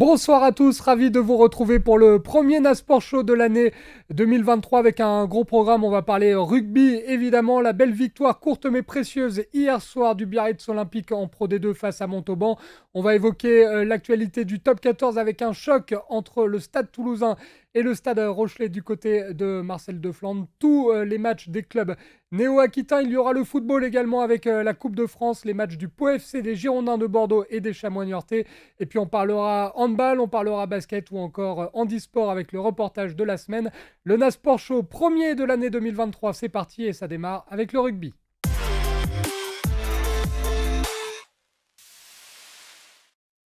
Bonsoir à tous, ravi de vous retrouver pour le premier Nasport Show de l'année 2023 avec un gros programme. On va parler rugby, évidemment, la belle victoire courte mais précieuse hier soir du Biarritz Olympique en Pro D2 face à Montauban. On va évoquer l'actualité du top 14 avec un choc entre le Stade Toulousain et le Stade Rochelet du côté de Marcel Deflandre. Tous les matchs des clubs néo-aquitains. Il y aura le football également avec la Coupe de France, les matchs du Pau FC, des Girondins de Bordeaux et des Chamois niortais. Et puis on parlera handball, on parlera basket ou encore handisport avec le reportage de la semaine. Le Nasport Show premier de l'année 2023, c'est parti et ça démarre avec le rugby.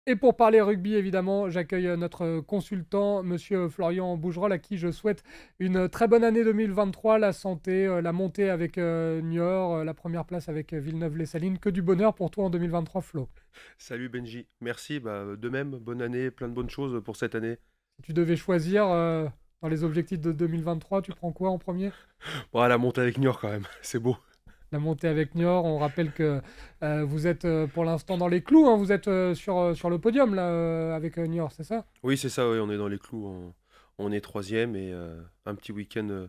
Et pour parler rugby, évidemment, j'accueille notre consultant, monsieur Florian Bougerolles, à qui je souhaite une très bonne année 2023, la santé, la montée avec Niort, la première place avec Villeneuve-les-Salines. Que du bonheur pour toi en 2023, Flo. Salut Benji, merci, de même, bonne année, plein de bonnes choses pour cette année. Si tu devais choisir dans les objectifs de 2023, tu prends quoi en premier? Bon, la montée avec Niort quand même, c'est beau. La montée avec Niort, on rappelle que vous êtes pour l'instant dans les clous, hein, vous êtes sur le podium là, avec Niort, c'est ça? Oui, c'est ça, oui, on est dans les clous, on est troisième et un petit week-end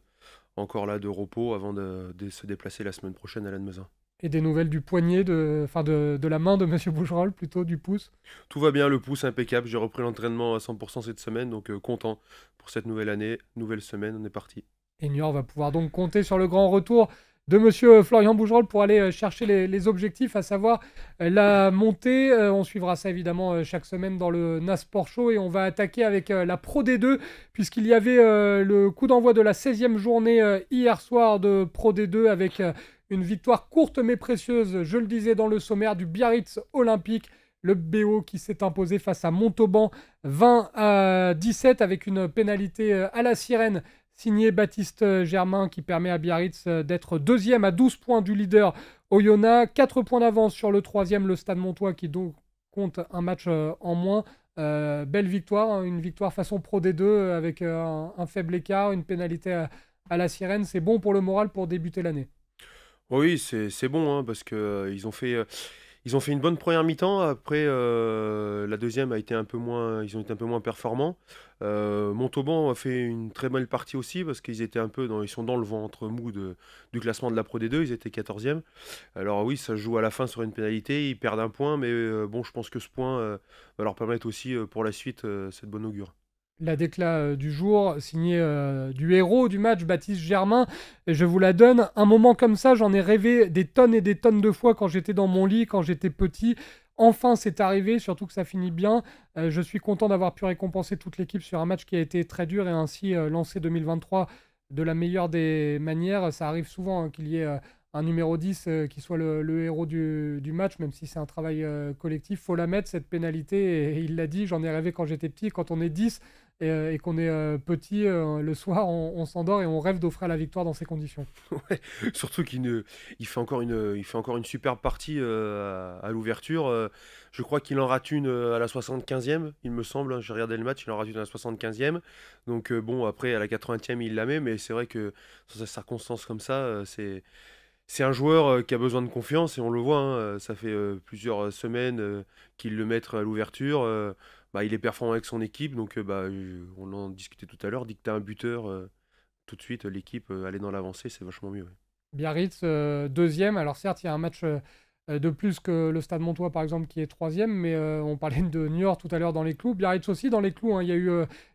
encore là de repos avant de se déplacer la semaine prochaine à Lannemezan. Et des nouvelles du poignet, de la main de monsieur Bougerolles, plutôt du pouce. Tout va bien, le pouce impeccable, j'ai repris l'entraînement à 100% cette semaine, donc content pour cette nouvelle année, nouvelle semaine, on est parti. Et Niort va pouvoir donc compter sur le grand retour de monsieur Florian Bougerolles pour aller chercher les objectifs, à savoir la montée. On suivra ça évidemment chaque semaine dans le Nasport Show et on va attaquer avec la Pro D2 puisqu'il y avait le coup d'envoi de la 16e journée hier soir de Pro D2 avec une victoire courte mais précieuse, je le disais dans le sommaire, du Biarritz Olympique. Le BO qui s'est imposé face à Montauban 20-17 avec une pénalité à la sirène signé Baptiste Germain qui permet à Biarritz d'être deuxième à 12 points du leader Oyonnax, 4 points d'avance sur le troisième, le Stade Montois qui donc compte un match en moins. Belle victoire, hein, une victoire façon Pro D2 avec un faible écart, une pénalité à la sirène. C'est bon pour le moral pour débuter l'année. Oui, c'est bon, hein, parce que ils ont fait une bonne première mi-temps. Après, la deuxième a été un peu moins, ils ont été un peu moins performants. Montauban a fait une très belle partie aussi parce qu'ils étaient un peu ils sont dans le ventre mou du classement de la Pro D2. Ils étaient 14e. Alors oui, ça se joue à la fin sur une pénalité. Ils perdent un point, mais bon, je pense que ce point va leur permettre aussi pour la suite cette bonne augure. La décla du jour, signée du héros du match, Baptiste Germain. Et je vous la donne. Un moment comme ça, j'en ai rêvé des tonnes et des tonnes de fois quand j'étais dans mon lit, quand j'étais petit. Enfin, c'est arrivé, surtout que ça finit bien. Je suis content d'avoir pu récompenser toute l'équipe sur un match qui a été très dur et ainsi lancer 2023 de la meilleure des manières. Ça arrive souvent hein, qu'il y ait un numéro 10 qui soit le héros du match, même si c'est un travail collectif. Faut la mettre, cette pénalité. Et il l'a dit, j'en ai rêvé quand j'étais petit. Quand on est 10 et qu'on est petit, le soir, on s'endort et on rêve d'offrir la victoire dans ces conditions. Ouais, surtout il fait encore une superbe partie à l'ouverture. Je crois qu'il en rate une à la 75e, il me semble, hein. J'ai regardé le match, il en rate une à la 75e. Donc bon, après à la 80e, il la met, mais c'est vrai que dans ces circonstances comme ça, c'est un joueur qui a besoin de confiance et on le voit, hein, ça fait plusieurs semaines qu'il le met à l'ouverture. Il est performant avec son équipe, donc on en discutait tout à l'heure. Dès que tu as un buteur, tout de suite l'équipe aller dans l'avancée, c'est vachement mieux. Ouais. Biarritz, deuxième. Alors certes, il y a un match de plus que le Stade Montois, par exemple, qui est troisième, mais on parlait de Niort tout à l'heure dans les clous. Biarritz aussi dans les clous, hein. Il y a eu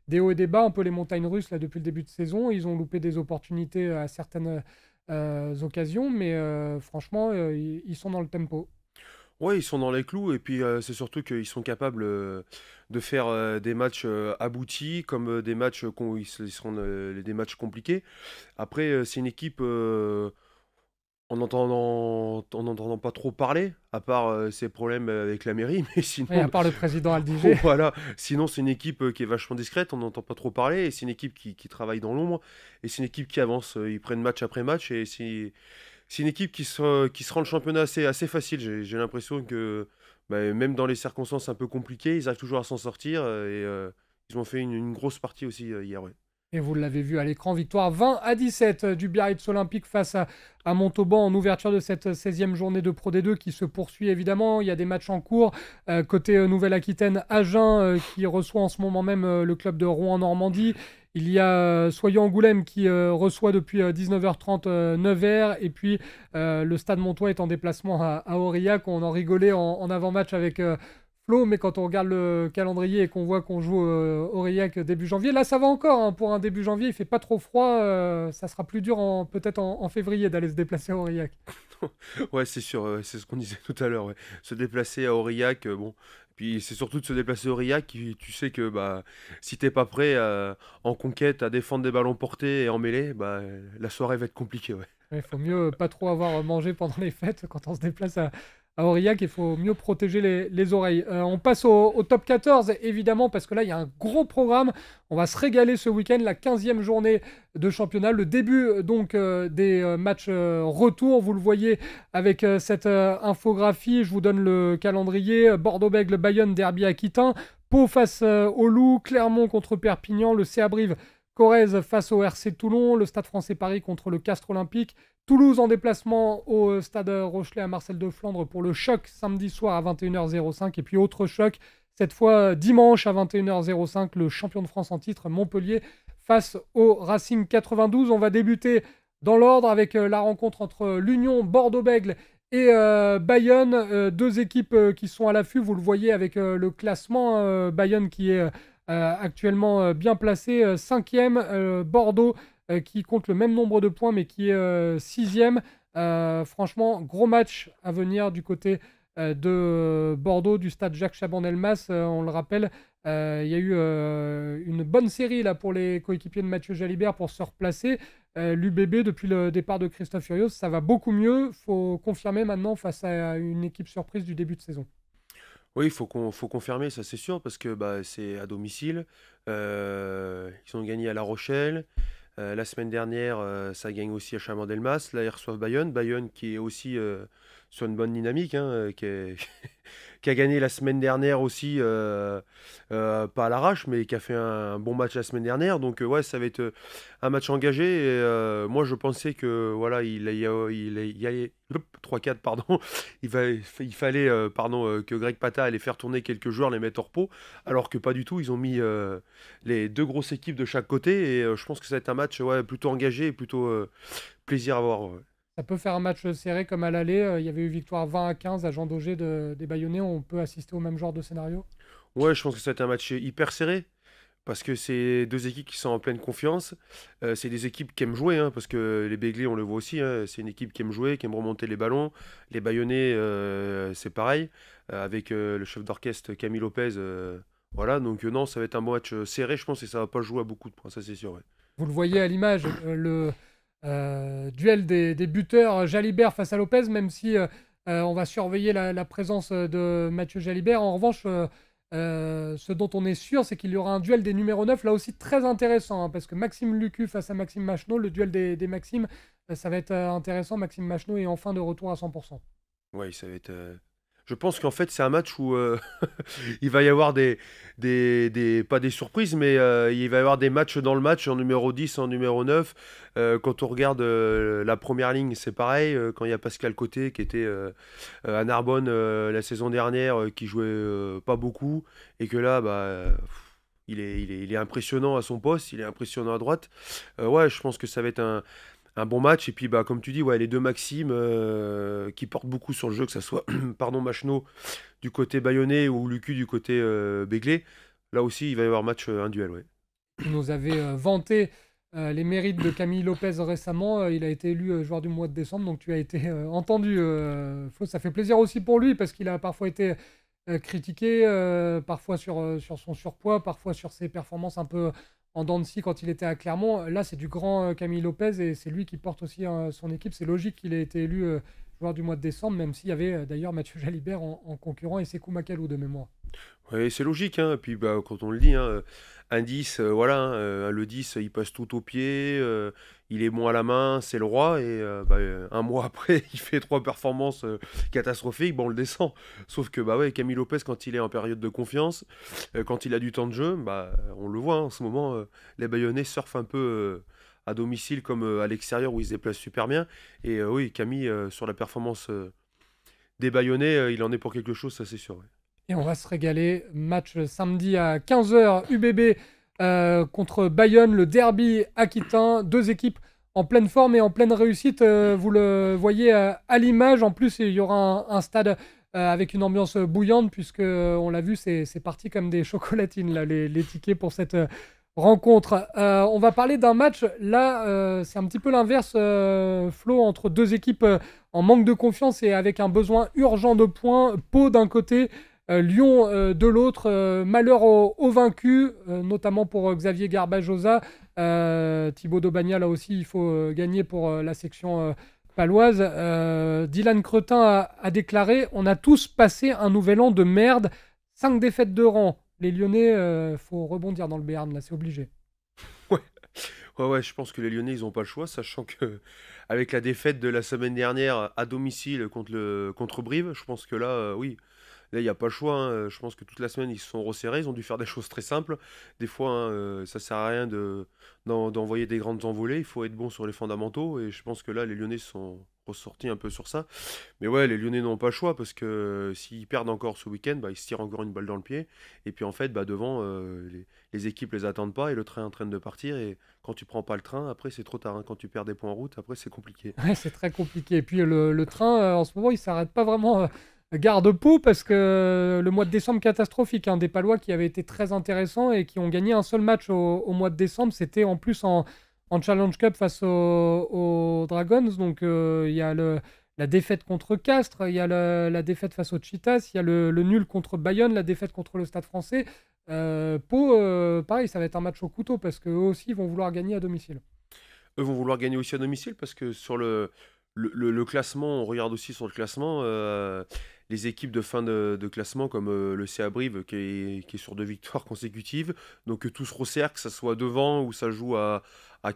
des hauts et des bas, un peu les montagnes russes là, depuis le début de saison. Ils ont loupé des opportunités à certaines occasions, mais franchement, ils sont dans le tempo. Ouais, ils sont dans les clous et puis c'est surtout qu'ils sont capables de faire des matchs aboutis comme des matchs ils seront des matchs compliqués. Après, c'est une équipe en n'entendant pas trop parler, à part ses problèmes avec la mairie, mais Et à sinon, part le président Aldiger. voilà, sinon c'est une équipe qui est vachement discrète, on n'entend pas trop parler, et c'est une équipe qui travaille dans l'ombre, et c'est une équipe qui avance, ils prennent match après match, et c'est une équipe qui se rend le championnat assez facile. J'ai l'impression que même dans les circonstances un peu compliquées, ils arrivent toujours à s'en sortir, et ils ont fait une grosse partie aussi hier, ouais. Et vous l'avez vu à l'écran, victoire 20-17 du Biarritz Olympique face à Montauban en ouverture de cette 16e journée de Pro D2 qui se poursuit évidemment. Il y a des matchs en cours. Côté Nouvelle-Aquitaine, Agen qui reçoit en ce moment même le club de Rouen-Normandie. Il y a Soyons-Angoulême qui reçoit depuis 19h30 Nevers. Et puis le Stade Montois est en déplacement à Aurillac. On en rigolait en avant-match avec Flo, mais quand on regarde le calendrier et qu'on voit qu'on joue Aurillac début janvier, là ça va encore, hein, pour un début janvier, il fait pas trop froid, ça sera plus dur peut-être en février d'aller se déplacer à Aurillac. Ouais, c'est sûr, c'est ce qu'on disait tout à l'heure. Ouais. Se déplacer à Aurillac, bon. Puis c'est surtout de se déplacer à Aurillac, tu sais que bah, si t'es pas prêt en conquête à défendre des ballons portés et en mêlée, bah, la soirée va être compliquée. Ouais. Il faut mieux pas trop avoir mangé pendant les fêtes quand on se déplace à Aurillac. Il faut mieux protéger les oreilles. On passe au top 14, évidemment, parce que là, il y a un gros programme. On va se régaler ce week-end, la 15e journée de championnat. Le début donc des matchs retour. Vous le voyez avec cette infographie. Je vous donne le calendrier. Bordeaux-Bègles, Bayonne, derby aquitain. Pau face au Loup. Clermont contre Perpignan. Le CA Brive Corrèze face au RC Toulon, le Stade français Paris contre le Castres Olympique, Toulouse en déplacement au Stade Rochelet à Marcel de Flandre pour le choc samedi soir à 21h05 et puis autre choc, cette fois dimanche à 21h05, le champion de France en titre Montpellier face au Racing 92. On va débuter dans l'ordre avec la rencontre entre l'Union Bordeaux-Bègles et Bayonne, deux équipes qui sont à l'affût, vous le voyez avec le classement, Bayonne qui est actuellement bien placé, 5e, Bordeaux qui compte le même nombre de points mais qui est 6e. Franchement, gros match à venir du côté de Bordeaux, du stade Jacques Chaban-Delmas. On le rappelle, il y a eu une bonne série là, pour les coéquipiers de Mathieu Jalibert pour se replacer. L'UBB, depuis le départ de Christophe Furios, ça va beaucoup mieux. Il faut confirmer maintenant face à une équipe surprise du début de saison. Oui, faut confirmer, ça c'est sûr, parce que bah, c'est à domicile. Ils ont gagné à La Rochelle. La semaine dernière, ça gagne aussi à Chaban-Delmas. Là, ils reçoivent Bayonne. Bayonne qui est aussi sur une bonne dynamique, hein, qui a gagné la semaine dernière aussi, pas à l'arrache, mais qui a fait un bon match la semaine dernière. Donc, ouais, ça va être un match engagé. Et, moi, je pensais que voilà, il y a 3-4, pardon. Il fallait pardon, que Greg Pata allait faire tourner quelques joueurs, les mettre au repos, alors que pas du tout. Ils ont mis les deux grosses équipes de chaque côté. Et je pense que ça va être un match ouais, plutôt engagé et plutôt plaisir à voir. Ouais. Ça peut faire un match serré comme à l'aller. Il y avait eu victoire 20-15 à Jean Daugé des Bayonnais. On peut assister au même genre de scénario. Ouais, je pense que ça va être un match hyper serré. Parce que c'est deux équipes qui sont en pleine confiance. C'est des équipes qui aiment jouer, hein, parce que les Béglés, on le voit aussi, hein, c'est une équipe qui aime jouer, qui aime remonter les ballons. Les Bayonnais, c'est pareil, avec le chef d'orchestre Camille Lopez. Voilà, donc non, ça va être un bon match serré, je pense, et ça va pas jouer à beaucoup de points, ça c'est sûr. Ouais. Vous le voyez à l'image, le duel des buteurs Jalibert face à Lopez, même si on va surveiller la présence de Mathieu Jalibert. En revanche, ce dont on est sûr, c'est qu'il y aura un duel des numéros 9, là aussi très intéressant, hein, parce que Maxime Lucu face à Maxime Machenaud, le duel des Maximes, ça va être intéressant. Maxime Machenaud est enfin de retour à 100%. Ouais, ça va être. Je pense qu'en fait, c'est un match où il va y avoir pas des surprises, mais il va y avoir des matchs dans le match en numéro 10, en numéro 9. Quand on regarde la première ligne, c'est pareil. Quand il y a Pascal Côté qui était à Narbonne la saison dernière, qui jouait pas beaucoup, et que là, bah, il est impressionnant à son poste, il est impressionnant à droite. Ouais, je pense que ça va être un bon match. Et puis, bah, comme tu dis, ouais, les deux Maximes qui portent beaucoup sur le jeu, que ce soit pardon, Machenaud du côté bayonnais ou Lucu du côté béglé. Là aussi, il va y avoir match, un duel. Ouais. Il nous avait vanté les mérites de Camille Lopez récemment. Il a été élu joueur du mois de décembre, donc tu as été entendu. Flo, ça fait plaisir aussi pour lui parce qu'il a parfois été critiqué, parfois sur son surpoids, parfois sur ses performances un peu en dents de scie quand il était à Clermont. Là, c'est du grand Camille Lopez et c'est lui qui porte aussi son équipe. C'est logique qu'il ait été élu joueur du mois de décembre, même s'il y avait d'ailleurs Mathieu Jalibert en concurrent et Sekou Makalou de mémoire. Ouais, c'est logique, hein. Et puis bah, quand on le dit, hein, un 10, voilà, hein, le 10, il passe tout au pied, il est bon à la main, c'est le roi. Et bah, un mois après, il fait trois performances catastrophiques, bon, on le descend. Sauf que bah ouais, Camille Lopez, quand il est en période de confiance, quand il a du temps de jeu, bah, on le voit, hein, en ce moment, les Bayonnais surfent un peu à domicile comme à l'extérieur où ils se déplacent super bien. Et oui, Camille, sur la performance des Bayonnais, il en est pour quelque chose, ça c'est sûr. Ouais. Et on va se régaler. Match samedi à 15h, UBB contre Bayonne, le derby aquitain. Deux équipes en pleine forme et en pleine réussite. Vous le voyez à l'image. En plus, il y aura un stade avec une ambiance bouillante, puisque on l'a vu, c'est parti comme des chocolatines, là, les tickets pour cette rencontre. On va parler d'un match. Là, c'est un petit peu l'inverse, Flo, entre deux équipes en manque de confiance et avec un besoin urgent de points. Pau d'un côté. Lyon de l'autre, malheur aux vaincus, notamment pour Xavier Garbajosa. Thibaut Daubagna, là aussi, il faut gagner pour la section paloise. Dylan Cretin a déclaré: on a tous passé un nouvel an de merde, 5 défaites de rang. Les Lyonnais, faut rebondir dans le Béarn, là, c'est obligé. Ouais. Ouais, je pense que les Lyonnais, ils ont pas le choix, sachant que avec la défaite de la semaine dernière à domicile contre Brive, je pense que là, oui, là, il n'y a pas le choix, hein. Je pense que toute la semaine, ils se sont resserrés, ils ont dû faire des choses très simples. Des fois, hein, ça sert à rien d'envoyer des grandes envolées, il faut être bon sur les fondamentaux, et je pense que là, les Lyonnais se sont ressortis un peu sur ça. Mais ouais, les Lyonnais n'ont pas le choix, parce que s'ils perdent encore ce week-end, bah, ils se tirent encore une balle dans le pied. Et puis en fait, bah, devant, les équipes les attendent pas, et le train est en train de partir. Et quand tu prends pas le train, après, c'est trop tard, hein. Quand tu perds des points en route, après, c'est compliqué. Ouais, c'est très compliqué. Et puis le train, en ce moment, il s'arrête pas vraiment garde-Pau parce que le mois de décembre catastrophique, hein, des Palois qui avaient été très intéressants et qui ont gagné un seul match au mois de décembre. C'était en plus en Challenge Cup face aux Dragons. Donc il y a la défaite contre Castres, il y a la défaite face aux Cheetahs, il y a le nul contre Bayonne, la défaite contre le Stade français. Pau, pareil, ça va être un match au couteau parce qu'eux aussi ils vont vouloir gagner à domicile. Eux vont vouloir gagner aussi à domicile parce que sur le classement, on regarde aussi sur le classement, les équipes de fin de classement comme le CA Brive qui est sur deux victoires consécutives. Donc que tout se resserre, que ça soit devant où ça joue à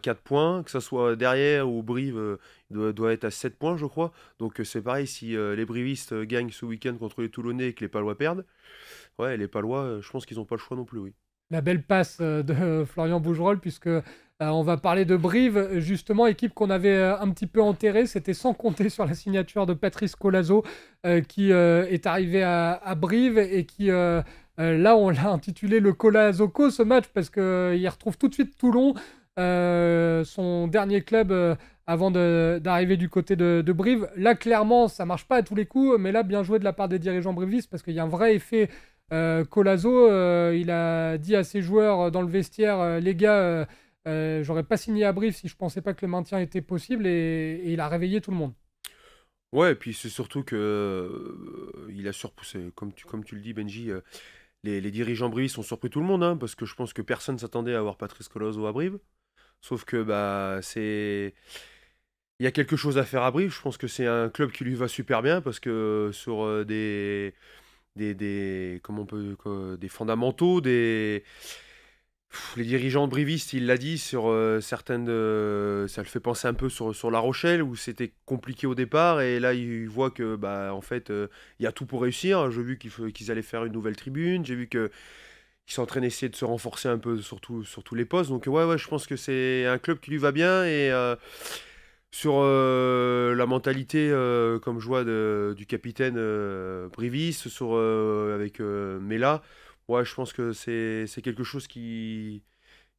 4 points, que ça soit derrière où Brive doit être à 7 points, je crois. Donc c'est pareil, si les Brivistes gagnent ce week-end contre les Toulonnais et que les Palois perdent, ouais, les Palois, je pense qu'ils n'ont pas le choix non plus, oui. La belle passe de Florian Bougerolles, puisque on va parler de Brive, justement, équipe qu'on avait un petit peu enterrée. C'était sans compter sur la signature de Patrice Colazo, qui est arrivé à Brive et qui, là, on l'a intitulé le Colazoco, ce match, parce qu'il retrouve tout de suite Toulon, son dernier club avant d'arriver du côté de Brive. Là, clairement, ça marche pas à tous les coups, mais là, bien joué de la part des dirigeants brivistes, parce qu'il y a un vrai effet Colazo, il a dit à ses joueurs dans le vestiaire, les gars, j'aurais pas signé à Brive si je pensais pas que le maintien était possible, et il a réveillé tout le monde. Ouais, et puis c'est surtout que il a surpoussé, comme tu le dis, Benji, les dirigeants brivistes ont surpris tout le monde, hein, parce que je pense que personne s'attendait à avoir Patrice Colosso à Brive. Sauf que bah il y a quelque chose à faire à Brive. Je pense que c'est un club qui lui va super bien parce que sur comment on peut, des fondamentaux, les dirigeants brivistes, il l'a dit, sur certaines. Ça le fait penser un peu sur La Rochelle, où c'était compliqué au départ, et là, il voit que, bah, en fait, il y a tout pour réussir. J'ai vu qu'ils allaient faire une nouvelle tribune, j'ai vu qu'ils sont en train d'essayer de se renforcer un peu sur tous les postes. Donc, ouais, je pense que c'est un club qui lui va bien, et sur la mentalité, comme je vois, du capitaine briviste, avec Mela. Ouais, je pense que c'est quelque chose qui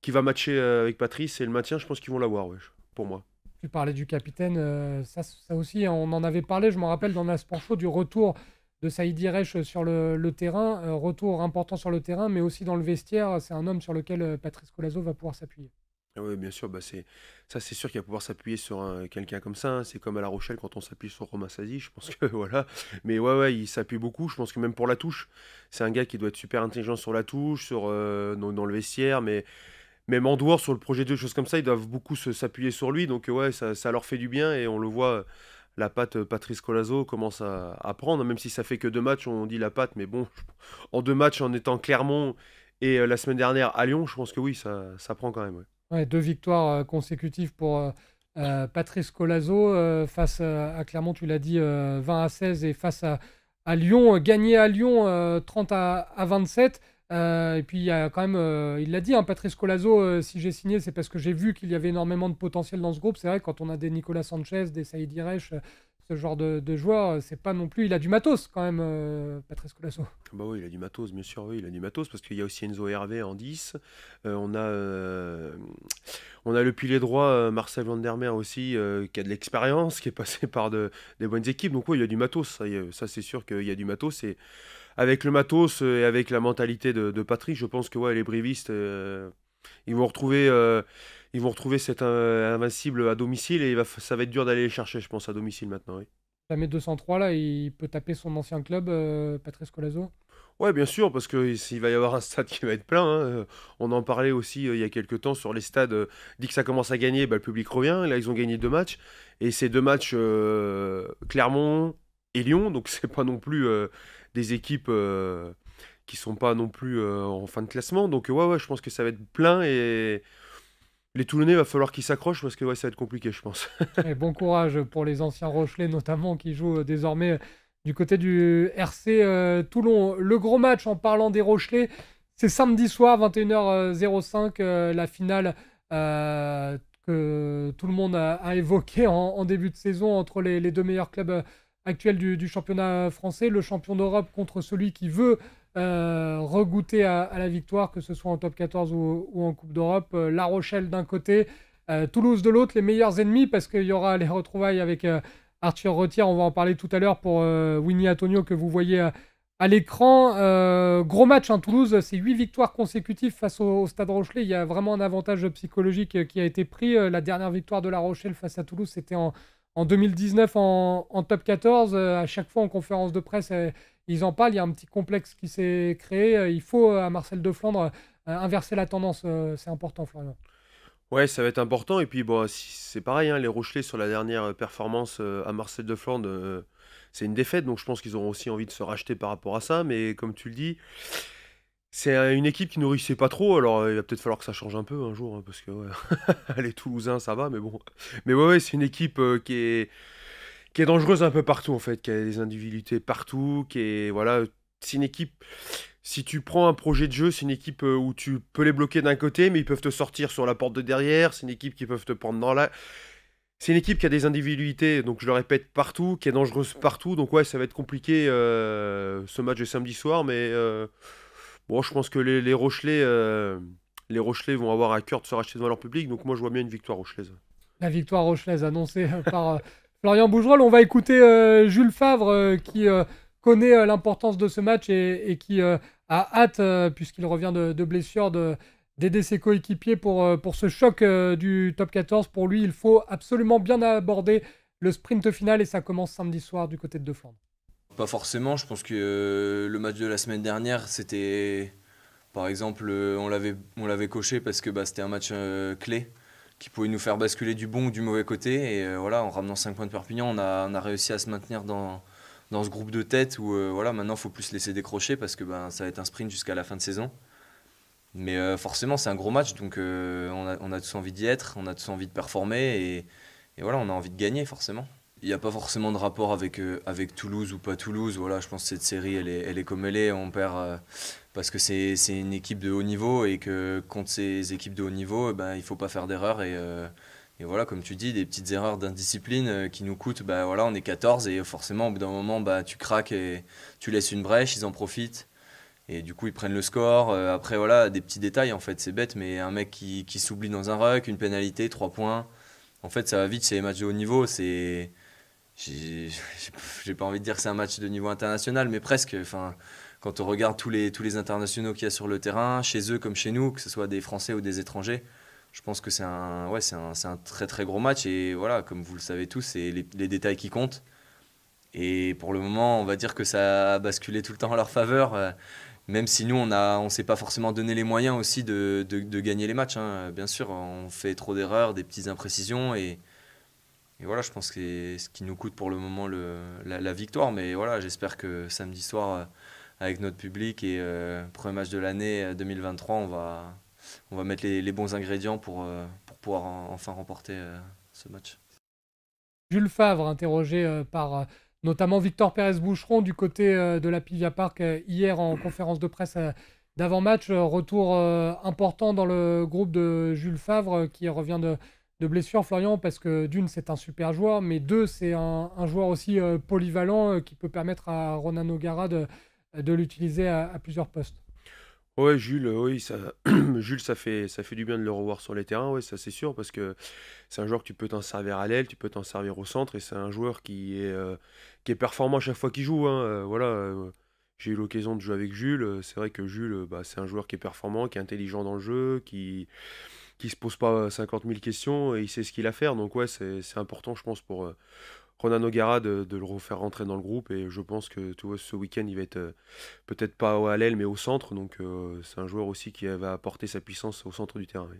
va matcher avec Patrice, et le maintien, je pense qu'ils vont l'avoir, ouais, pour moi. Tu parlais du capitaine, ça aussi, on en avait parlé, je me rappelle dans la Sport Show, du retour de Saïd Rech sur le terrain, retour important sur le terrain, mais aussi dans le vestiaire. C'est un homme sur lequel Patrice Colazo va pouvoir s'appuyer. Ah ouais, bien sûr, bah c'est sûr qu'il va pouvoir s'appuyer sur quelqu'un comme ça, hein. C'est comme à La Rochelle quand on s'appuie sur Romain Sazi, je pense que voilà. Mais ouais, il s'appuie beaucoup. Je pense que même pour la touche, c'est un gars qui doit être super intelligent sur la touche, dans le vestiaire, mais même en dehors, sur le projet de jeu, choses comme ça, ils doivent beaucoup s'appuyer sur lui. Donc ouais, ça leur fait du bien, et on le voit la patte Patrice Colazo commence à prendre, même si ça fait que 2 matchs, on dit la patte, mais bon, en 2 matchs, en étant Clermont et la semaine dernière à Lyon, je pense que oui, ça prend quand même. Ouais. Ouais, 2 victoires consécutives pour Patrice Colazo face à Clermont, tu l'as dit, 20-16 et face à Lyon, gagné à Lyon 30 à 27. Et puis il y a quand même, il l'a dit, hein, Patrice Colazo, si j'ai signé, c'est parce que j'ai vu qu'il y avait énormément de potentiel dans ce groupe. C'est vrai, quand on a des Nicolas Sanchez, des Saïd Ireche, ce genre de joueurs, c'est pas non plus. Il a du matos quand même, Patrice Colazo. Bah oui, il a du matos, bien sûr, oui, il a du matos, parce qu'il y a aussi Enzo Hervé en 10. On a le pilier droit, Marcel Vandermeer aussi, qui a de l'expérience, qui est passé par des bonnes équipes. Donc oui, il y a du matos, ça c'est sûr qu'il y a du matos. Et avec le matos et avec la mentalité de Patrick, je pense que ouais, les brévistes, ils vont retrouver, cet invincible à domicile et ça va être dur d'aller les chercher, je pense, à domicile maintenant. Oui. Jamais 203 là, il peut taper son ancien club, Patrice Colazo. Ouais, bien sûr, parce qu'il va y avoir un stade qui va être plein. Hein. On en parlait aussi il y a quelques temps sur les stades. Dès que ça commence à gagner, bah, le public revient. Là, ils ont gagné 2 matchs. Et ces 2 matchs, Clermont et Lyon, donc c'est pas non plus des équipes qui sont pas non plus en fin de classement. Donc ouais, ouais, je pense que ça va être plein. Et les Toulonnais, va falloir qu'ils s'accrochent parce que ouais, ça va être compliqué, je pense. Et bon courage pour les anciens Rochelais notamment qui jouent désormais du côté du RC Toulon. Le gros match en parlant des Rochelais, c'est samedi soir 21h05, la finale que tout le monde a évoquée en début de saison entre les deux meilleurs clubs actuels du championnat français, le champion d'Europe contre celui qui veut regoûter à la victoire, que ce soit en top 14 ou en Coupe d'Europe. La Rochelle d'un côté, Toulouse de l'autre, les meilleurs ennemis, parce qu'il y aura les retrouvailles avec Arthur Retière, on va en parler tout à l'heure pour Winnie Antonio que vous voyez à l'écran. Gros match, hein, Toulouse, c'est 8 victoires consécutives face au Stade Rochelais. Il y a vraiment un avantage psychologique qui a été pris. La dernière victoire de La Rochelle face à Toulouse, c'était en 2019 en top 14. À chaque fois en conférence de presse, ils en parlent. Il y a un petit complexe qui s'est créé. Il faut, à Marcel Deflandre, inverser la tendance. C'est important, Florian. Ouais, ça va être important. Et puis, bon, c'est pareil, hein, les Rochelais sur la dernière performance à Marcel de Flandre, c'est une défaite. Donc, je pense qu'ils auront aussi envie de se racheter par rapport à ça. Mais comme tu le dis, c'est une équipe qui nourrissait pas trop. Alors, il va peut-être falloir que ça change un peu un jour. Hein, parce que ouais, les Toulousains, ça va. Mais bon. Mais ouais, ouais, c'est une équipe qui est dangereuse un peu partout, en fait. Qui a des individualités partout. Qui est, voilà, c'est une équipe. Si tu prends un projet de jeu, c'est une équipe où tu peux les bloquer d'un côté, mais ils peuvent te sortir sur la porte de derrière. C'est une équipe qui peuvent te prendre dans la. C'est une équipe qui a des individualités, donc je le répète, partout, qui est dangereuse partout. Donc ouais, ça va être compliqué ce match de samedi soir, mais bon, je pense que les Rochelais vont avoir à cœur de se racheter devant leur public. Donc moi, je vois bien une victoire rochelaise. La victoire rochelaise annoncée par Florian Bougerolles. On va écouter Jules Favre qui connaît l'importance de ce match et qui a hâte, puisqu'il revient de blessure, d'aider ses coéquipiers pour ce choc du top 14. Pour lui, il faut absolument bien aborder le sprint final et ça commence samedi soir du côté de Flandre. Pas forcément, je pense que le match de la semaine dernière, c'était, par exemple, on l'avait coché parce que c'était un match clé qui pouvait nous faire basculer du bon ou du mauvais côté. Et voilà, en ramenant 5 points de Perpignan, on a réussi à se maintenir dans ce groupe de tête où voilà, maintenant il faut plus se laisser décrocher parce que ça va être un sprint jusqu'à la fin de saison. Mais forcément, c'est un gros match, donc on a tous envie d'y être, on a tous envie de performer et voilà, on a envie de gagner forcément. Il n'y a pas forcément de rapport avec Toulouse ou pas Toulouse. Voilà, je pense que cette série, elle est comme elle est. On perd parce que c'est une équipe de haut niveau et que contre ces équipes de haut niveau, il ne faut pas faire d'erreurs. Et voilà, comme tu dis, des petites erreurs d'indiscipline qui nous coûtent. Voilà, on est 14 et forcément, au bout d'un moment, tu craques et tu laisses une brèche, ils en profitent. Et du coup, ils prennent le score. Après, voilà, des petits détails, en fait, c'est bête, mais un mec qui s'oublie dans un ruck, une pénalité, 3 points. En fait, ça va vite, c'est les matchs de haut niveau. J'ai j'ai pas envie de dire que c'est un match de niveau international, mais presque. Enfin, quand on regarde tous les internationaux qu'il y a sur le terrain, chez eux comme chez nous, que ce soit des Français ou des étrangers, je pense que c'est un très très gros match. Et voilà, comme vous le savez tous, c'est les détails qui comptent. Et pour le moment, on va dire que ça a basculé tout le temps en leur faveur. Même si nous, on s'est pas forcément donné les moyens aussi de gagner les matchs. Hein. Bien sûr, on fait trop d'erreurs, des petites imprécisions. Et voilà, je pense que c'est ce qui nous coûte pour le moment la victoire. Mais voilà, j'espère que samedi soir, avec notre public et premier match de l'année 2023, on va mettre les bons ingrédients pour pouvoir enfin remporter ce match. Jules Favre, interrogé par notamment Victor Pérez-Boucheron du côté de la Pivia Park hier en conférence de presse d'avant-match. Retour important dans le groupe de Jules Favre qui revient de blessure, Florian, parce que d'une, c'est un super joueur, mais deux, c'est un joueur aussi polyvalent qui peut permettre à Ronan O'Gara de l'utiliser à plusieurs postes. Ouais, Jules, oui, ça, Jules, ça fait du bien de le revoir sur les terrains, ouais, ça c'est sûr, parce que c'est un joueur que tu peux t'en servir à l'aile, tu peux t'en servir au centre, et c'est un joueur qui est performant à chaque fois qu'il joue, hein, voilà, j'ai eu l'occasion de jouer avec Jules, c'est vrai que Jules, bah, c'est un joueur qui est performant, qui est intelligent dans le jeu, qui se pose pas 50 000 questions, et il sait ce qu'il a à faire, donc ouais, c'est important, je pense, pour Ronan O'Gara de le refaire rentrer dans le groupe, et je pense que tu vois, ce week-end il va être peut-être pas à l'aile mais au centre, donc c'est un joueur aussi qui va apporter sa puissance au centre du terrain. Oui.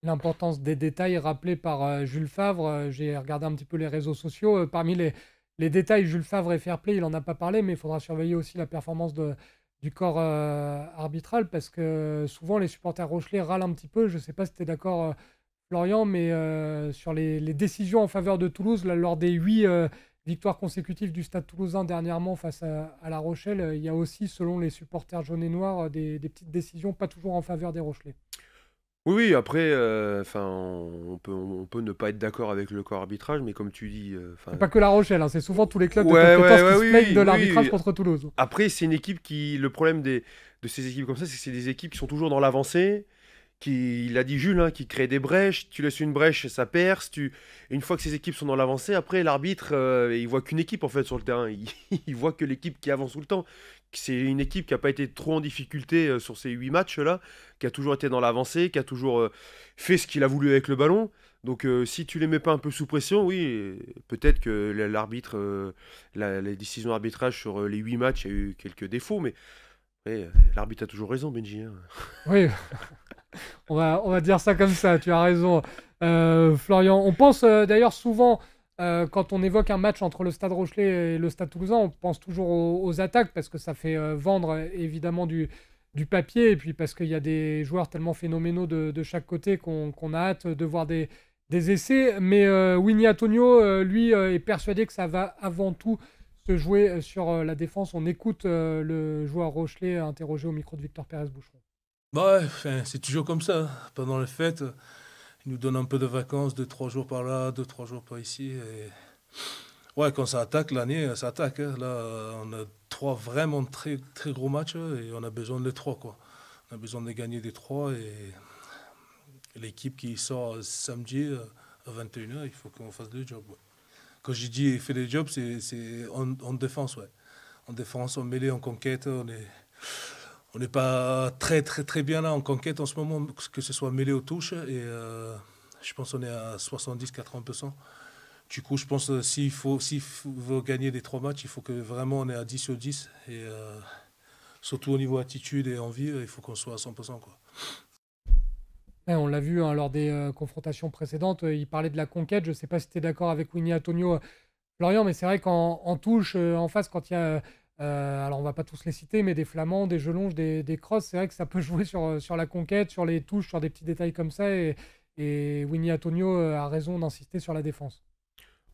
L'importance des détails rappelés par Jules Favre. J'ai regardé un petit peu les réseaux sociaux. Parmi les détails, Jules Favre et Fair Play, il n'en a pas parlé, mais il faudra surveiller aussi la performance du corps arbitral parce que souvent les supporters rochelais râlent un petit peu. Je ne sais pas si tu es d'accord, Florian, mais sur les décisions en faveur de Toulouse, là, lors des 8 victoires consécutives du Stade Toulousain dernièrement face à La Rochelle, il y a aussi, selon les supporters jaunes et noirs, des petites décisions pas toujours en faveur des Rochelais. Oui, oui, après, enfin, on peut ne pas être d'accord avec le corps arbitrage, mais comme tu dis, enfin, C'est pas que La Rochelle, hein, c'est souvent tous les clubs de ouais, compétence ouais, ouais, qui se oui, plaignent oui, de oui, l'arbitrage oui. contre Toulouse. Après, c'est une équipe le problème de ces équipes comme ça, c'est que c'est des équipes qui sont toujours dans l'avancée, il a dit Jules, hein, qui crée des brèches. Tu laisses une brèche, ça perce. Une fois que ces équipes sont dans l'avancée, après l'arbitre, il voit qu'une équipe en fait sur le terrain. Il voit que l'équipe qui avance tout le temps. C'est une équipe qui n'a pas été trop en difficulté sur ces 8 matchs-là, qui a toujours été dans l'avancée, qui a toujours fait ce qu'il a voulu avec le ballon. Donc si tu les mets pas un peu sous pression, oui, peut-être que l'arbitre, les décisions d'arbitrage sur les 8 matchs, il y a eu quelques défauts, mais ouais, l'arbitre a toujours raison, Benji, hein. Oui, on va dire ça comme ça, tu as raison. Florian, on pense d'ailleurs souvent, quand on évoque un match entre le Stade Rochelais et le Stade Toulousain, on pense toujours aux attaques parce que ça fait vendre évidemment du papier et puis parce qu'il y a des joueurs tellement phénoménaux de chaque côté qu'on a hâte de voir des essais. Mais Winnie Antonio, lui, est persuadé que ça va avant tout se jouer sur la défense. On écoute le joueur rochelais interrogé au micro de Victor Pérez-Boucheron. Bah ouais, c'est toujours comme ça, hein. Pendant les fêtes, ils nous donnent un peu de vacances, 2-3 jours par là, 2-3 jours par ici. Et... ouais, quand ça attaque l'année, ça attaque, hein. Là, on a 3 vraiment très, très gros matchs et on a besoin des 3, quoi. On a besoin de gagner des 3 et l'équipe qui sort samedi à 21h, il faut qu'on fasse le job. Ouais. Quand j'ai dit fait le job, c'est en défense, ouais. En défense, en mêlée, en conquête, on n'est pas très, très, très bien là en conquête en ce moment, que ce soit mêlé aux touches. Et je pense qu'on est à 70-80%. Du coup, je pense que s'il veut gagner les 3 matchs, il faut que vraiment on est à 10 sur 10. Et surtout au niveau attitude et envie, il faut qu'on soit à 100%, quoi. Ouais, on l'a vu hein, lors des confrontations précédentes, il parlait de la conquête. Je ne sais pas si tu es d'accord avec Winnie Antonio, Florian, mais c'est vrai qu'en touche, en face, quand il y a, alors on va pas tous les citer, mais des flamands, des gelonges, des crosses, c'est vrai que ça peut jouer sur la conquête, sur les touches, sur des petits détails comme ça. Et Winnie Antonio a raison d'insister sur la défense.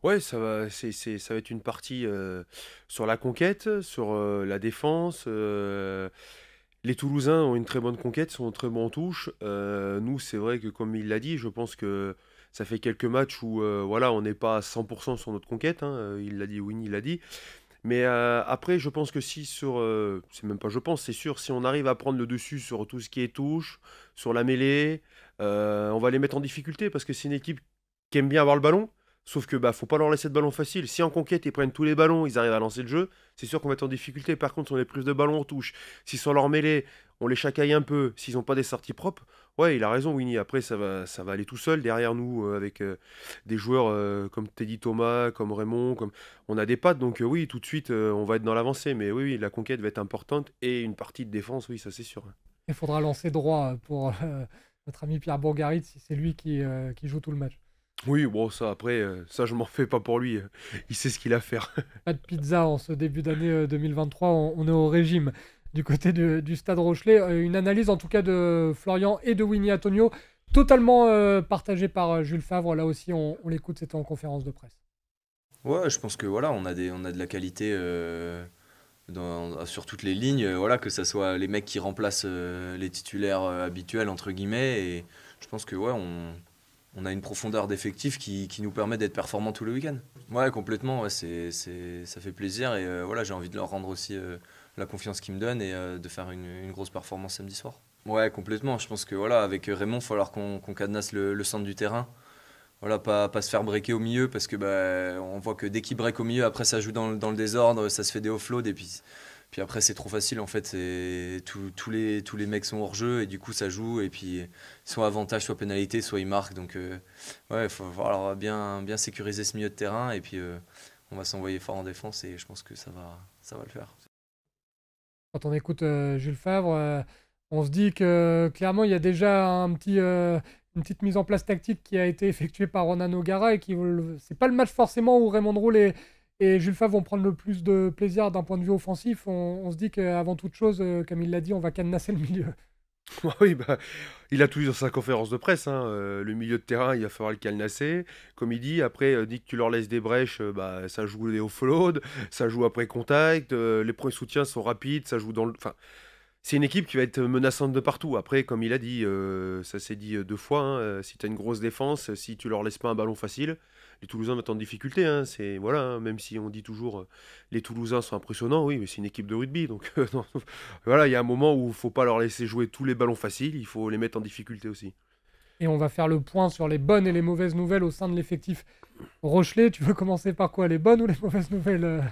Ouais, ça va être une partie sur la conquête, sur la défense. Les Toulousains ont une très bonne conquête, sont très bons en touche. Nous, c'est vrai que comme il l'a dit, je pense que ça fait quelques matchs où voilà, on n'est pas à 100% sur notre conquête, hein, il l'a dit, Winnie l'a dit. Mais après, je pense que si c'est même pas je pense, c'est sûr, si on arrive à prendre le dessus sur tout ce qui est touche, sur la mêlée, on va les mettre en difficulté parce que c'est une équipe qui aime bien avoir le ballon. Sauf que bah faut pas leur laisser de ballon facile. Si en conquête ils prennent tous les ballons, ils arrivent à lancer le jeu, c'est sûr qu'on va être en difficulté. Par contre, si on a plus de ballons en touche, si sur leur mêlée, on les chacaille un peu, s'ils n'ont pas des sorties propres, ouais, il a raison, Winnie. Après, ça va aller tout seul derrière nous avec des joueurs comme Teddy Thomas, comme Raymond, comme on a des pattes. Donc oui, tout de suite, on va être dans l'avancée. Mais oui, oui, la conquête va être importante et une partie de défense, oui, ça c'est sûr. Il faudra lancer droit pour notre ami Pierre Bourgarit si c'est lui qui joue tout le match. Oui, bon, ça, après, ça, je m'en fais pas pour lui. Il sait ce qu'il a à faire. Pas de pizza en ce début d'année 2023, on est au régime du côté du Stade Rochelet. Une analyse en tout cas de Florian et de Winnie Antonio, totalement partagée par Jules Favre. Là aussi, on l'écoute, c'était en conférence de presse. Ouais, je pense que voilà, on a de la qualité sur toutes les lignes, voilà, que ça soit les mecs qui remplacent les titulaires habituels, entre guillemets, et je pense que ouais, on a une profondeur d'effectif qui nous permet d'être performants tous les week-ends. Ouais, complètement, ouais, ça fait plaisir, et voilà, j'ai envie de leur rendre aussi la confiance qu'ils me donnent et de faire une grosse performance samedi soir. Ouais, complètement, je pense que voilà, avec Raymond, il va falloir qu'on cadenasse le centre du terrain. Voilà, pas se faire breaker au milieu parce que bah, on voit que dès qu'il break au milieu, après ça joue dans le désordre, ça se fait des offloads et puis après c'est trop facile en fait. Tous les mecs sont hors jeu et du coup ça joue et puis soit avantage, soit pénalité, soit ils marquent. Donc ouais, il faut falloir bien sécuriser ce milieu de terrain et puis on va s'envoyer fort en défense et je pense que ça va le faire. Quand on écoute Jules Favre, on se dit que clairement, il y a déjà une petite mise en place tactique qui a été effectuée par Ronan O'Gara et c'est pas le match forcément où Raymond Roule et Jules Favre vont prendre le plus de plaisir d'un point de vue offensif. On se dit qu'avant toute chose, comme il l'a dit, on va cadenasser le milieu. Oui, bah, il a tout dit dans sa conférence de presse, hein. Le milieu de terrain, il va falloir le cadenasser. Comme il dit, après, dit que tu leur laisses des brèches, bah, ça joue les offloads, ça joue après contact, les premiers soutiens sont rapides, ça joue dans le. Enfin, c'est une équipe qui va être menaçante de partout. Après, comme il a dit, ça s'est dit deux fois, hein, si tu as une grosse défense, si tu leur laisses pas un ballon facile, les Toulousains vont être en difficulté, hein. C'est, voilà, hein, même si on dit toujours les Toulousains sont impressionnants, oui, mais c'est une équipe de rugby. Donc non, voilà, il y a un moment où il faut pas leur laisser jouer tous les ballons faciles, il faut les mettre en difficulté aussi. Et on va faire le point sur les bonnes et les mauvaises nouvelles au sein de l'effectif Rochelet. Tu veux commencer par quoi? Les bonnes ou les mauvaises nouvelles,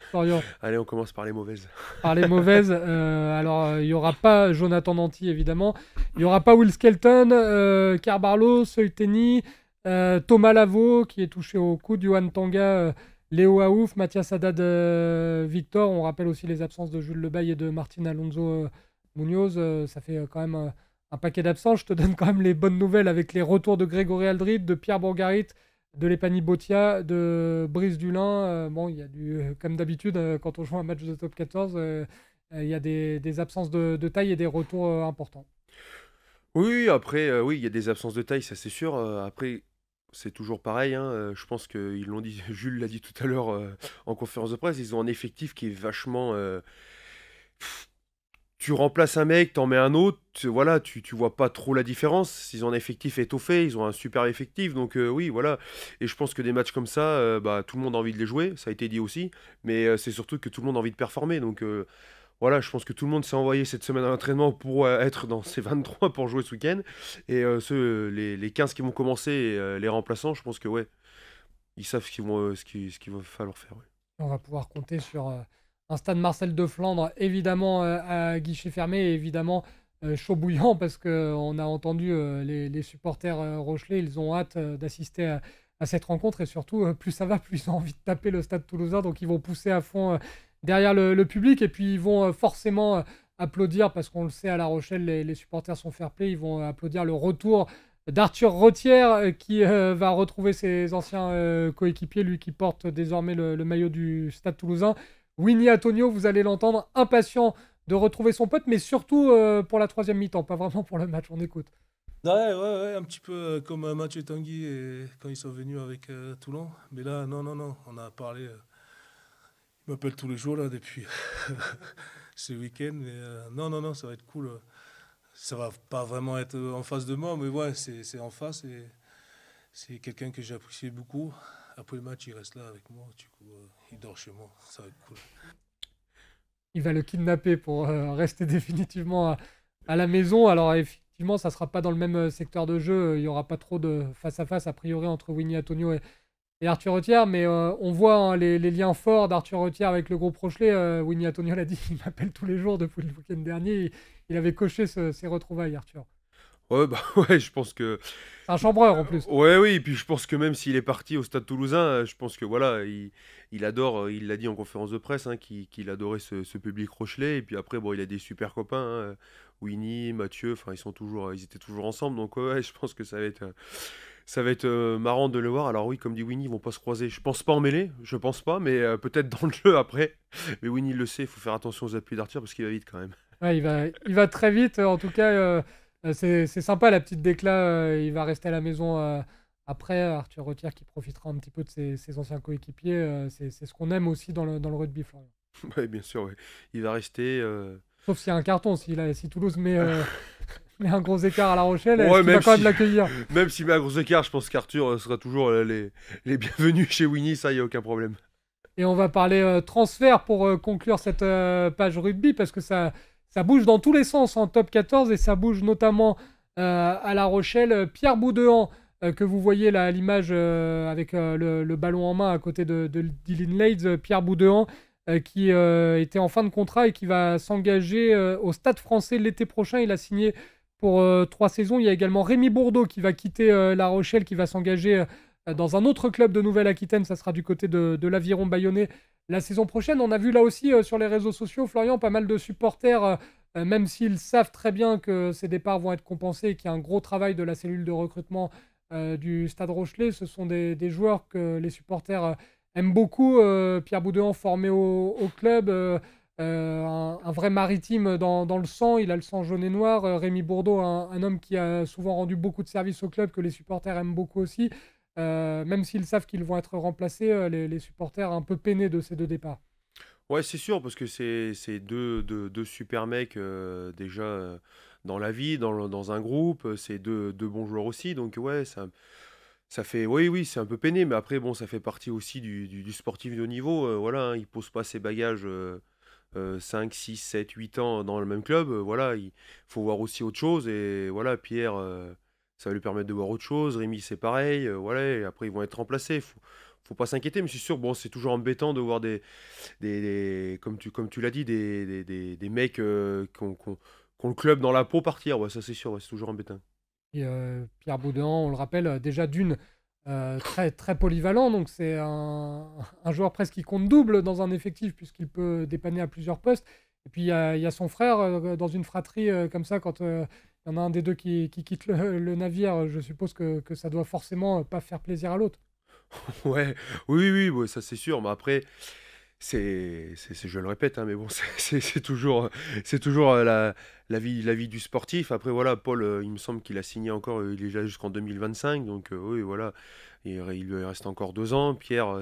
Florian? Allez, on commence par les mauvaises. Par les mauvaises, alors il n'y aura pas Jonathan Danty évidemment, il n'y aura pas Will Skelton, Carbarlo, Seuteni, Thomas Lavaux qui est touché au coude, Johan Tanga, Léo Aouf, Mathias Haddad, Victor. On rappelle aussi les absences de Jules Lebaille et de Martin Alonso Munoz. Ça fait quand même un paquet d'absents. Je te donne quand même les bonnes nouvelles avec les retours de Grégory Aldrit, de Pierre Bourgarit, de Lepani Botia, de Brice Dulin. Bon, il y a comme d'habitude, quand on joue un match de top 14, il y a des absences de taille et des retours importants. Oui, après, oui, il y a des absences de taille, ça c'est sûr. Après, c'est toujours pareil, hein. Je pense qu'ils l'ont dit, Jules l'a dit tout à l'heure en conférence de presse, ils ont un effectif qui est vachement. Tu remplaces un mec, t'en mets un autre, voilà, tu vois pas trop la différence. Ils ont un effectif étoffé, ils ont un super effectif, donc oui, voilà. Et je pense que des matchs comme ça, bah, tout le monde a envie de les jouer, ça a été dit aussi, mais c'est surtout que tout le monde a envie de performer. Donc voilà, je pense que tout le monde s'est envoyé cette semaine à l'entraînement pour être dans ces 23 pour jouer ce week-end. Et les 15 qui vont commencer, les remplaçants, je pense que ouais, ils savent ce qu'il va falloir faire. Ouais. On va pouvoir compter sur un stade Marcel de Flandre, évidemment à guichet fermé, et évidemment chaud bouillant, parce qu'on a entendu les supporters rochelais, ils ont hâte d'assister à cette rencontre, et surtout, plus ça va, plus ils ont envie de taper le stade toulousain, donc ils vont pousser à fond derrière le public, et puis ils vont forcément applaudir, parce qu'on le sait, à La Rochelle, les supporters sont fair-play, ils vont applaudir le retour d'Arthur Retière qui va retrouver ses anciens coéquipiers, lui qui porte désormais le maillot du Stade Toulousain. Winnie Antonio, vous allez l'entendre, impatient de retrouver son pote, mais surtout pour la troisième mi-temps, pas vraiment pour le match, on écoute. Ouais, un petit peu comme Mathieu Tanguy quand ils sont venus avec Toulon. Mais là, non, on a parlé. Il m'appelle tous les jours là depuis ce week-end. Mais non, ça va être cool. Ça va pas vraiment être en face de moi, mais ouais, c'est en face et c'est quelqu'un que j'apprécie beaucoup. Après le match, il reste là avec moi, du coup, il dort chez moi, ça va être cool. Il va le kidnapper pour rester définitivement à la maison. Alors effectivement, ça ne sera pas dans le même secteur de jeu, il n'y aura pas trop de face-à-face a priori entre Winnie Antonio et Arthur Retière, mais on voit hein, les liens forts d'Arthur Retière avec le groupe Rochelet. Winnie Antonio l'a dit, il m'appelle tous les jours depuis le week-end dernier. Il avait coché ses retrouvailles, Arthur. Ouais, bah ouais, je pense que. C'est un chambreur en plus. Ouais, oui, et puis je pense que même s'il est parti au Stade Toulousain, je pense que voilà, il adore, il l'a dit en conférence de presse, hein, qu'il adorait ce public Rochelais. Et puis après, bon, il a des super copains, hein, Winnie, Mathieu, enfin, ils étaient toujours ensemble. Donc ouais, je pense que ça va être Ça va être marrant de le voir. Alors oui, comme dit Winnie, ils vont pas se croiser. Je pense pas en mêlée, je pense pas, mais peut-être dans le jeu après. Mais Winnie le sait, il faut faire attention aux appuis d'Arthur parce qu'il va vite quand même. Ouais, il va très vite. En tout cas, c'est sympa la petite déclat. Il va rester à la maison après. Arthur Retière qui profitera un petit peu de ses anciens coéquipiers. C'est ce qu'on aime aussi dans le rugby, Florian. Ouais, bien sûr, ouais. Il va rester. Sauf s'il y a un carton, si Toulouse met un gros écart à La Rochelle, Ouais, est-ce qu'il va même quand même si- l'accueillir? Même s'il met un gros écart, je pense qu'Arthur sera toujours les bienvenus chez Winnie, ça, il n'y a aucun problème. Et on va parler transfert pour conclure cette page rugby parce que ça bouge dans tous les sens en top 14 et ça bouge notamment à La Rochelle. Pierre Boudéan, que vous voyez là à l'image avec le ballon en main à côté de Dylan Lades. Pierre Boudéan qui était en fin de contrat et qui va s'engager au Stade Français l'été prochain. Il a signé pour 3 saisons. Il y a également Rémi Bourdeau qui va quitter La Rochelle, qui va s'engager dans un autre club de Nouvelle-Aquitaine. Ça sera du côté de l'Aviron Bayonnais la saison prochaine. On a vu là aussi sur les réseaux sociaux, Florian, pas mal de supporters, même s'ils savent très bien que ces départs vont être compensés et qu'il y a un gros travail de la cellule de recrutement du Stade Rochelais. Ce sont des joueurs que les supporters aiment beaucoup. Pierre Boudéan formé au club, un vrai maritime dans le sang. Il a le sang jaune et noir. Rémi Bourdeau, un homme qui a souvent rendu beaucoup de services au club, que les supporters aiment beaucoup aussi. Même s'ils savent qu'ils vont être remplacés, les supporters un peu peinés de ces deux départs. Ouais, c'est sûr, parce que c'est deux super mecs déjà dans la vie, dans un groupe. C'est deux bons joueurs aussi. Donc, ouais, ça fait. Oui, oui, c'est un peu peiné, mais après, bon, ça fait partie aussi du sportif de haut niveau. Voilà, hein, il pose pas ses bagages 5, 6, 7, 8 ans dans le même club. Voilà, il faut voir aussi autre chose. Et voilà, Pierre, ça va lui permettre de voir autre chose. Rémi, c'est pareil. Voilà, et après, ils vont être remplacés. Faut pas s'inquiéter, mais je suis sûr, bon, c'est toujours embêtant de voir comme tu l'as dit, des mecs qui ont le club dans la peau partir. Ouais, ça, c'est sûr, ouais, c'est toujours embêtant. Et Pierre Boudin, on le rappelle, déjà d'une très, très polyvalent. Donc c'est un joueur presque qui compte double dans un effectif puisqu'il peut dépanner à plusieurs postes. Et puis il y a son frère dans une fratrie comme ça, quand il y en a un des deux qui quitte le navire, je suppose que ça doit forcément pas faire plaisir à l'autre. Ouais, oui, oui, ouais, ça c'est sûr. Mais après, je le répète, hein, mais bon, c'est toujours la vie du sportif. Après, voilà, Paul, il me semble qu'il a signé encore, il est là jusqu'en 2025. Donc, oui, voilà, il lui reste encore 2 ans. Pierre,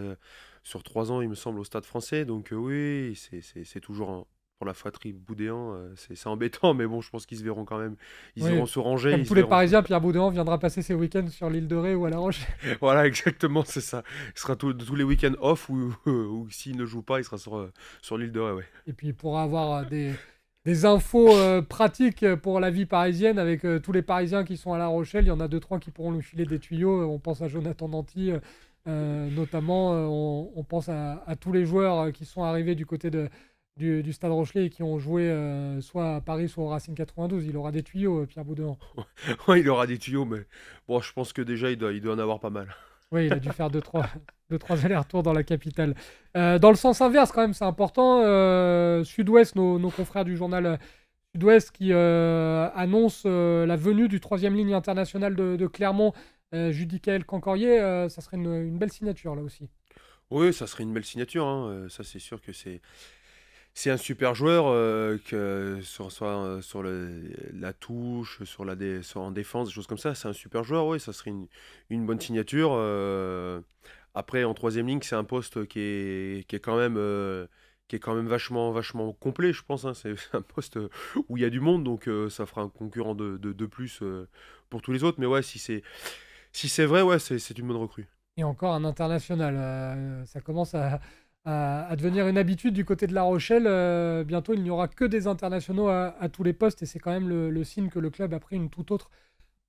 sur 3 ans, il me semble, au Stade Français. Donc, oui, c'est toujours pour la fratrie Boudéan, c'est embêtant, mais bon, je pense qu'ils se verront quand même. Ils Oui, iront se ranger. comme Ils tous se les verront. Parisiens, Pierre Boudin viendra passer ses week-ends sur l'île de Ré ou à La Roche. Voilà, exactement, c'est ça. Il sera tous les week-ends off ou s'il ne joue pas, il sera sur l'île de Ré, ouais. Et puis il pourra avoir des infos pratiques pour la vie parisienne avec tous les Parisiens qui sont à La Rochelle. Il y en a 2-3 qui pourront lui filer des tuyaux. On pense à Jonathan Danty, notamment. On pense à tous les joueurs qui sont arrivés du côté du Stade Rochelais et qui ont joué soit à Paris, soit au Racing 92. Il aura des tuyaux, Pierre Boudin. Ouais, il aura des tuyaux, mais bon, je pense que déjà, il doit en avoir pas mal. Oui, il a dû faire 2-3 allers-retours dans la capitale. Dans le sens inverse, quand même, c'est important. Sud-Ouest, nos confrères du journal Sud-Ouest qui annoncent la venue du 3e ligne internationale de Clermont, Judicaël Cancorier. Ça serait une belle signature, là aussi. Oui, ça serait une belle signature, hein. Ça, c'est sûr que c'est un super joueur que soit sur la touche, en défense, des choses comme ça. C'est un super joueur, oui, ça serait une bonne signature. Après, en 3e ligne, c'est un poste qui est quand même vachement, vachement complet, je pense, hein. C'est un poste où il y a du monde, donc ça fera un concurrent de plus pour tous les autres. Mais ouais, si c'est vrai, ouais, c'est une bonne recrue. Et encore un international. Ça commence à devenir une habitude du côté de La Rochelle. Bientôt, il n'y aura que des internationaux à tous les postes et c'est quand même le signe que le club a pris une toute autre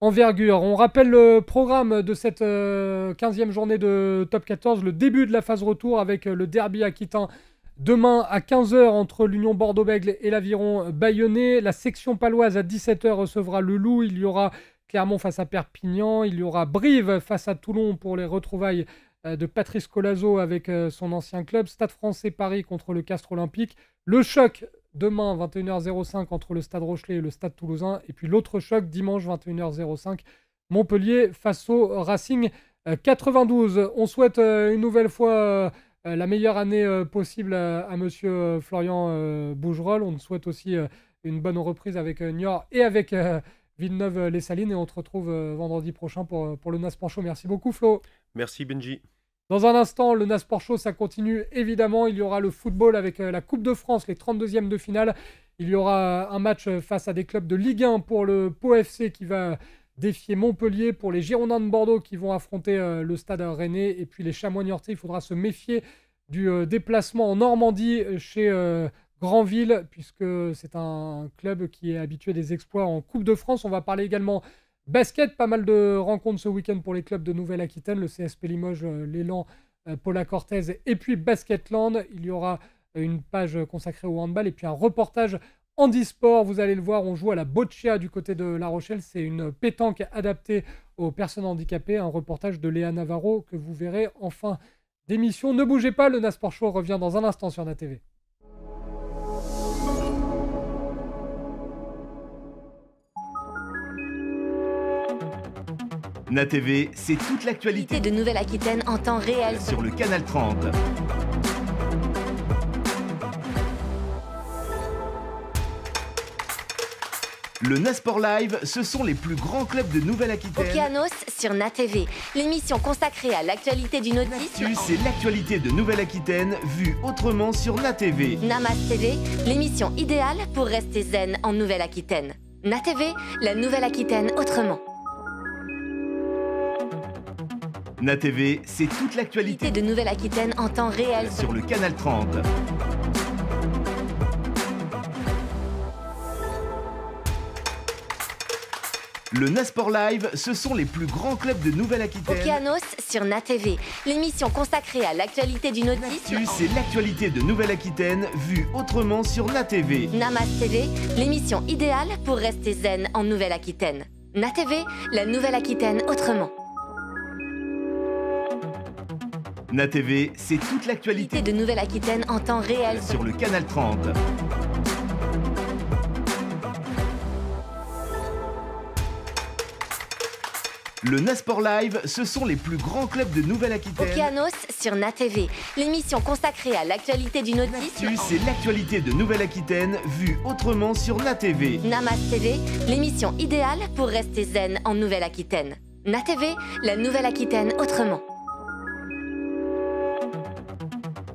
envergure. On rappelle le programme de cette 15e journée de Top 14, le début de la phase retour avec le derby aquitain demain à 15h entre l'Union Bordeaux-Bègles et l'Aviron Bayonnais. La section paloise à 17h recevra le Loup. Il y aura Clermont face à Perpignan. Il y aura Brive face à Toulon pour les retrouvailles de Patrice Colazo avec son ancien club. Stade Français Paris contre le Castres Olympique. Le choc demain 21h05 entre le Stade Rochelais et le Stade Toulousain. Et puis l'autre choc dimanche 21h05 Montpellier face au Racing 92. On souhaite une nouvelle fois la meilleure année possible à monsieur Florian Bougerolles. On souhaite aussi une bonne reprise avec Niort et avec Villeneuve-les-Salines. Et on te retrouve vendredi prochain pour le Nasport Show. Merci beaucoup, Flo. Merci, Benji. Dans un instant, le Nasport Show, ça continue évidemment. Il y aura le football avec la Coupe de France, les 32e de finale. Il y aura un match face à des clubs de Ligue 1 pour le Pau FC qui va défier Montpellier, pour les Girondins de Bordeaux qui vont affronter le Stade Rennais, et puis les Chamois niortais. Il faudra se méfier du déplacement en Normandie chez Granville, puisque c'est un club qui est habitué des exploits en Coupe de France. On va parler également basket, pas mal de rencontres ce week-end pour les clubs de Nouvelle-Aquitaine, le CSP Limoges, l'Élan, Paula Cortez et puis Basketland. Il y aura une page consacrée au handball et puis un reportage handisport. Vous allez le voir, on joue à la boccia du côté de La Rochelle. C'est une pétanque adaptée aux personnes handicapées. Un reportage de Léa Navarro que vous verrez en fin d'émission. Ne bougez pas, le Nasport Show revient dans un instant sur NATV. NATV, c'est toute l'actualité de Nouvelle-Aquitaine en temps réel sur le Canal 30. Le Nasport Live, ce sont les plus grands clubs de Nouvelle-Aquitaine. Okeanos sur NATV, l'émission consacrée à l'actualité du nautisme. C'est l'actualité de Nouvelle-Aquitaine vue autrement sur NATV. Namas TV, l'émission idéale pour rester zen en Nouvelle-Aquitaine. NATV, la Nouvelle-Aquitaine autrement. NATV, c'est toute l'actualité de Nouvelle-Aquitaine en temps réel sur le Canal 30. Le Nasport Live, ce sont les plus grands clubs de Nouvelle-Aquitaine. Okeanos sur NATV, l'émission consacrée à l'actualité du nautisme. C'est l'actualité de Nouvelle-Aquitaine vue autrement sur NATV. Namas TV, l'émission idéale pour rester zen en Nouvelle-Aquitaine. NATV, la Nouvelle-Aquitaine autrement. NATV, c'est toute l'actualité de Nouvelle-Aquitaine en temps réel sur le Canal 30. Le Nasport Live, ce sont les plus grands clubs de Nouvelle-Aquitaine. Okeanos sur NATV, l'émission consacrée à l'actualité du nautisme. C'est l'actualité de Nouvelle-Aquitaine vue autrement sur NATV. Namas TV, l'émission idéale pour rester zen en Nouvelle-Aquitaine. NATV, la Nouvelle-Aquitaine autrement.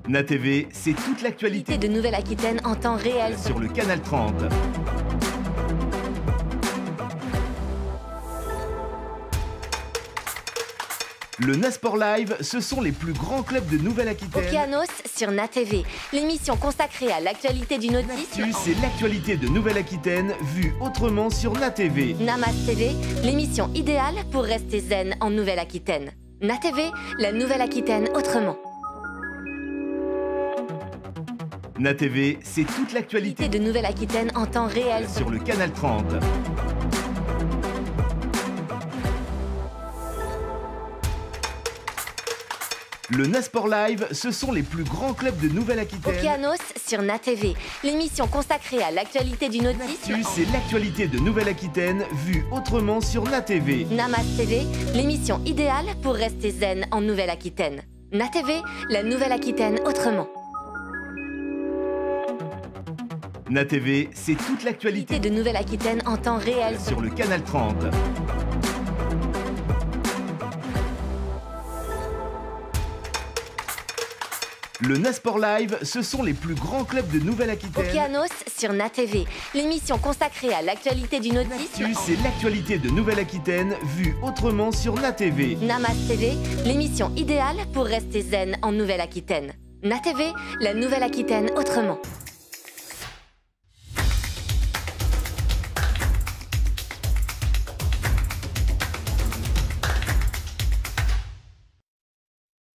NATV, c'est toute l'actualité de Nouvelle-Aquitaine en temps réel sur le Canal 30. Le Nasport Live, ce sont les plus grands clubs de Nouvelle-Aquitaine. Okeanos sur NATV, l'émission consacrée à l'actualité du nautisme. C'est l'actualité de Nouvelle-Aquitaine vue autrement sur NATV. Namas TV, l'émission idéale pour rester zen en Nouvelle-Aquitaine. NATV, la Nouvelle-Aquitaine autrement. NATV, c'est toute l'actualité de Nouvelle-Aquitaine en temps réel sur le Canal 30. Le Nasport Live, ce sont les plus grands clubs de Nouvelle-Aquitaine. Okeanos sur NATV, l'émission consacrée à l'actualité du nautisme. C'est l'actualité de Nouvelle-Aquitaine vue autrement sur NATV. Namas TV, l'émission idéale pour rester zen en Nouvelle-Aquitaine. NATV, la Nouvelle-Aquitaine autrement. NATV, c'est toute l'actualité de Nouvelle-Aquitaine en temps réel sur le Canal 30. Le Nasport Live, ce sont les plus grands clubs de Nouvelle-Aquitaine. Okeanos sur NATV, l'émission consacrée à l'actualité du nautisme. C'est l'actualité de Nouvelle-Aquitaine vue autrement sur NATV. Namas TV, l'émission idéale pour rester zen en Nouvelle-Aquitaine. NATV, la Nouvelle-Aquitaine autrement.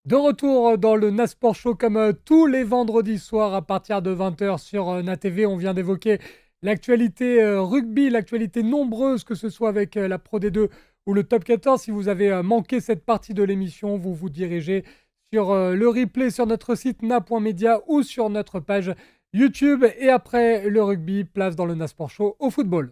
De retour dans le Nasport Show comme tous les vendredis soirs à partir de 20h sur NATV. On vient d'évoquer l'actualité rugby, l'actualité nombreuse, que ce soit avec la Pro D2 ou le Top 14. Si vous avez manqué cette partie de l'émission, vous vous dirigez sur le replay sur notre site na.media ou sur notre page YouTube. Et après le rugby, place dans le Nasport Show au football.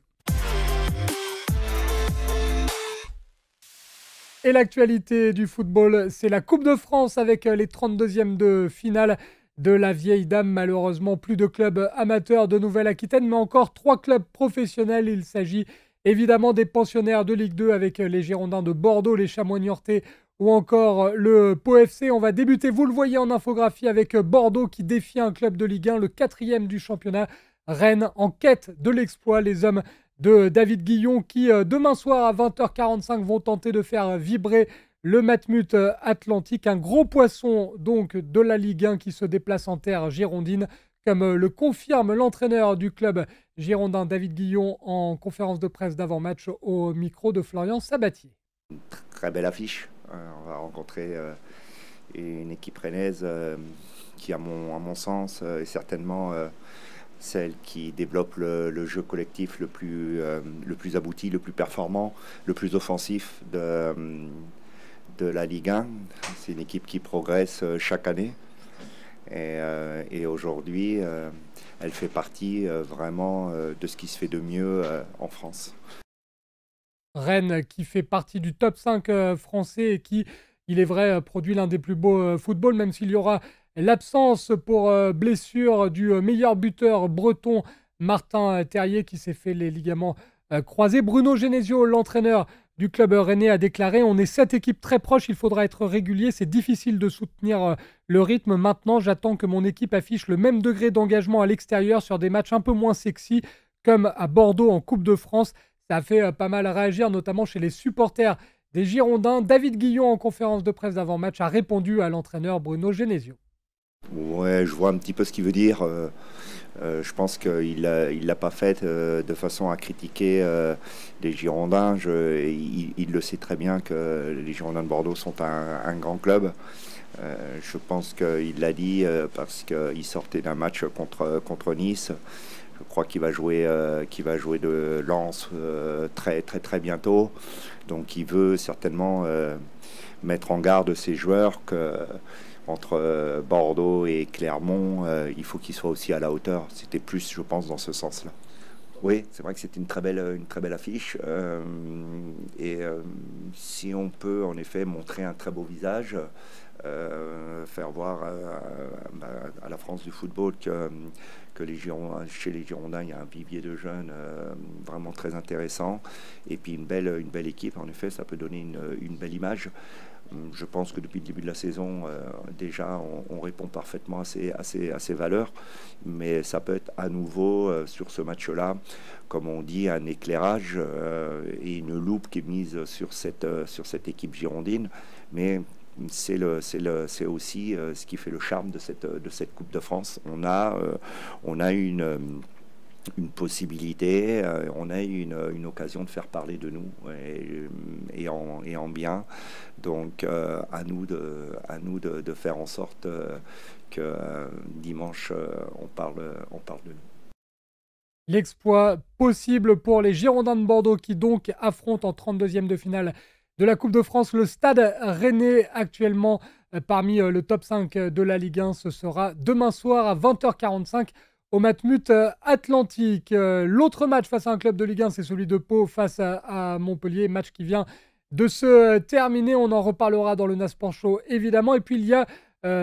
Et l'actualité du football, c'est la Coupe de France avec les 32e de finale de la vieille dame. Malheureusement, plus de clubs amateurs de Nouvelle-Aquitaine, mais encore 3 clubs professionnels. Il s'agit évidemment des pensionnaires de Ligue 2 avec les Girondins de Bordeaux, les Chamois Niortais ou encore le Pau FC. On va débuter, vous le voyez en infographie, avec Bordeaux qui défie un club de Ligue 1, le 4e du championnat. Rennes en quête de l'exploit. Les hommes de David Guillon qui, demain soir à 20h45, vont tenter de faire vibrer le Matmut Atlantique. Un gros poisson donc de la Ligue 1 qui se déplace en terre girondine, comme le confirme l'entraîneur du club girondin David Guillon en conférence de presse d'avant-match au micro de Florian Sabatier. Une très belle affiche. On va rencontrer une équipe rennaise qui, à mon sens, est certainement celle qui développe le jeu collectif le plus abouti, le plus performant, le plus offensif de la Ligue 1. C'est une équipe qui progresse chaque année. Et aujourd'hui, elle fait partie vraiment de ce qui se fait de mieux en France. Rennes qui fait partie du top 5 français et qui, il est vrai, produit l'un des plus beaux footballs, même s'il y aura l'absence pour blessure du meilleur buteur breton, Martin Terrier, qui s'est fait les ligaments croisés. Bruno Genesio, l'entraîneur du club rennais, a déclaré « On est 7 équipes très proches, il faudra être régulier, c'est difficile de soutenir le rythme. Maintenant, j'attends que mon équipe affiche le même degré d'engagement à l'extérieur sur des matchs un peu moins sexy, comme à Bordeaux en Coupe de France. » Ça a fait pas mal réagir, notamment chez les supporters des Girondins. David Guillon, en conférence de presse d'avant-match, a répondu à l'entraîneur Bruno Genesio. Ouais, je vois un petit peu ce qu'il veut dire. Je pense qu'il l'a pas fait de façon à critiquer les Girondins. Il le sait très bien que les Girondins de Bordeaux sont un grand club. Je pense qu'il l'a dit parce qu'il sortait d'un match contre Nice. Je crois qu'il va jouer de Lens très bientôt. Donc il veut certainement mettre en garde ses joueurs que entre Bordeaux et Clermont, il faut qu'ils soient aussi à la hauteur. C'était plus, je pense, dans ce sens-là. Oui, c'est vrai que c'est une très belle affiche. Si on peut, en effet, montrer un très beau visage, faire voir à la France du football que chez les Girondins, il y a un vivier de jeunes vraiment très intéressant. Et puis une belle équipe, en effet, ça peut donner une belle image. Je pense que depuis le début de la saison, déjà, on répond parfaitement à ces valeurs. Mais ça peut être à nouveau, sur ce match-là, comme on dit, un éclairage et une loupe qui est mise sur cette équipe girondine. Mais c'est aussi ce qui fait le charme de cette Coupe de France. On a une possibilité, on a une occasion de faire parler de nous et en bien. Donc à nous de faire en sorte que dimanche on parle de nous. L'exploit possible pour les Girondins de Bordeaux qui donc affrontent en 32e de finale de la Coupe de France le Stade Rennais, actuellement parmi le top 5 de la Ligue 1. Ce sera demain soir à 20h45 au Matmut Atlantique. L'autre match face à un club de Ligue 1, c'est celui de Pau face à Montpellier, match qui vient de se terminer. On en reparlera dans le Nasport Show, évidemment. Et puis il y a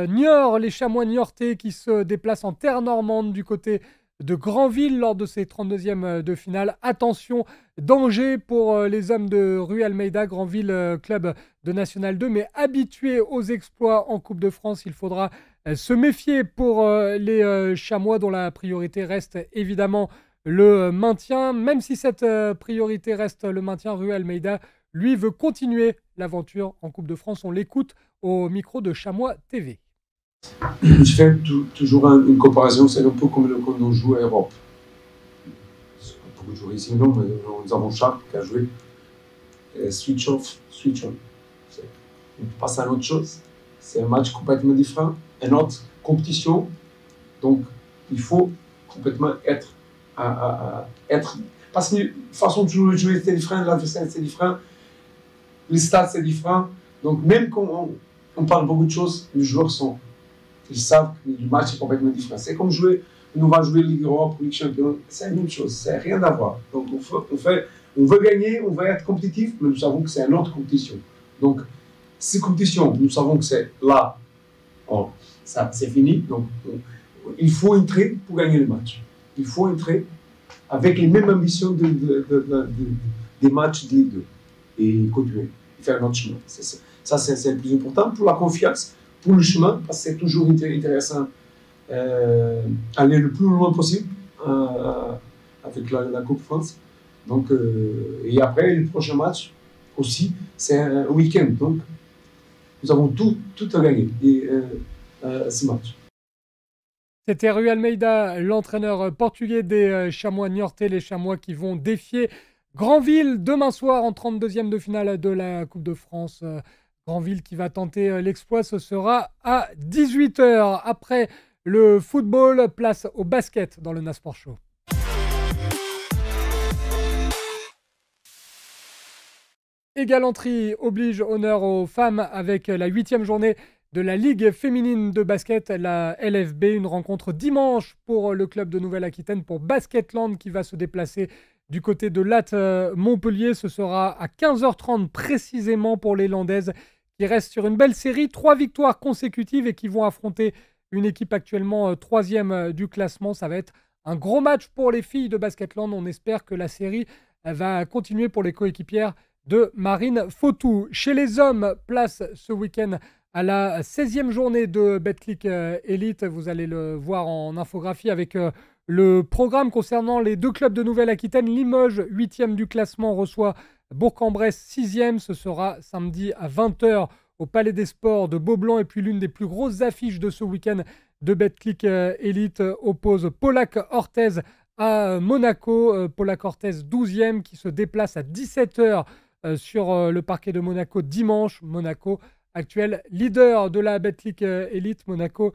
Niort, les Chamois Niortais qui se déplacent en terre normande du côté de Granville lors de ces 32e de finale. Attention, danger pour les hommes de Rue Almeida, Granville, club de National 2, mais habitué aux exploits en Coupe de France. Il faudra se méfier pour les Chamois, dont la priorité reste évidemment le maintien. Même si cette priorité reste le maintien, Rue Almeida, lui, veut continuer l'aventure en Coupe de France. On l'écoute au micro de Chamois TV. Je fais toujours une comparaison, c'est un peu comme quand on joue à Europe. Beaucoup de joueurs ici, non, mais nous avons Charles qui a joué. Switch off, switch on. On passe à une autre chose. C'est un match complètement différent, une autre compétition. Donc, il faut complètement être. Parce que la façon de jouer c'est différent, l'adversaire c'est différent, les stats c'est différent. Donc, même quand on parle beaucoup de choses, les joueurs ils savent que le match est complètement différent. C'est comme on va jouer Ligue Europe, Ligue Champion, c'est une autre chose, c'est rien à voir. Donc on veut gagner, on veut être compétitif, mais nous savons que c'est une autre compétition. Donc, ces compétitions, nous savons que c'est là, ça c'est fini. Donc, il faut entrer pour gagner le match. Il faut entrer avec les mêmes ambitions des matchs de Ligue 2 et continuer, faire notre chemin. Ça, c'est le plus important pour la confiance, pour le chemin, parce que c'est toujours intéressant aller le plus loin possible avec la Coupe France. Donc, et après, le prochain match aussi, c'est un week-end. Donc, nous avons tout à gagner ce match. C'était Rui Almeida, l'entraîneur portugais des Chamois niortais, les Chamois qui vont défier Granville demain soir en 32e de finale de la Coupe de France. Granville qui va tenter l'exploit, ce sera à 18h. Après le football, place au basket dans le Nasport Show. Et galanterie oblige honneur aux femmes avec la 8e journée de la Ligue féminine de basket, la LFB. Une rencontre dimanche pour le club de Nouvelle-Aquitaine, pour Basketland qui va se déplacer du côté de Latte Montpellier. Ce sera à 15h30 précisément pour les Landaises qui restent sur une belle série. 3 victoires consécutives et qui vont affronter une équipe actuellement 3e du classement. Ça va être un gros match pour les filles de Basketland. On espère que la série va continuer pour les coéquipières de Marine Fautou. Chez les hommes, place ce week-end à la 16e journée de Betclic Elite. Vous allez le voir en infographie avec le programme concernant les 2 clubs de Nouvelle-Aquitaine. Limoges, 8e du classement, reçoit Bourg-en-Bresse, 6e. Ce sera samedi à 20h au Palais des Sports de Beaublanc. Et puis l'une des plus grosses affiches de ce week-end de Betclic Elite oppose Pollack-Orthez à Monaco. Pollack-Orthez, 12e, qui se déplace à 17h sur le parquet de Monaco dimanche. Monaco, actuel leader de la Betclic Elite. Monaco,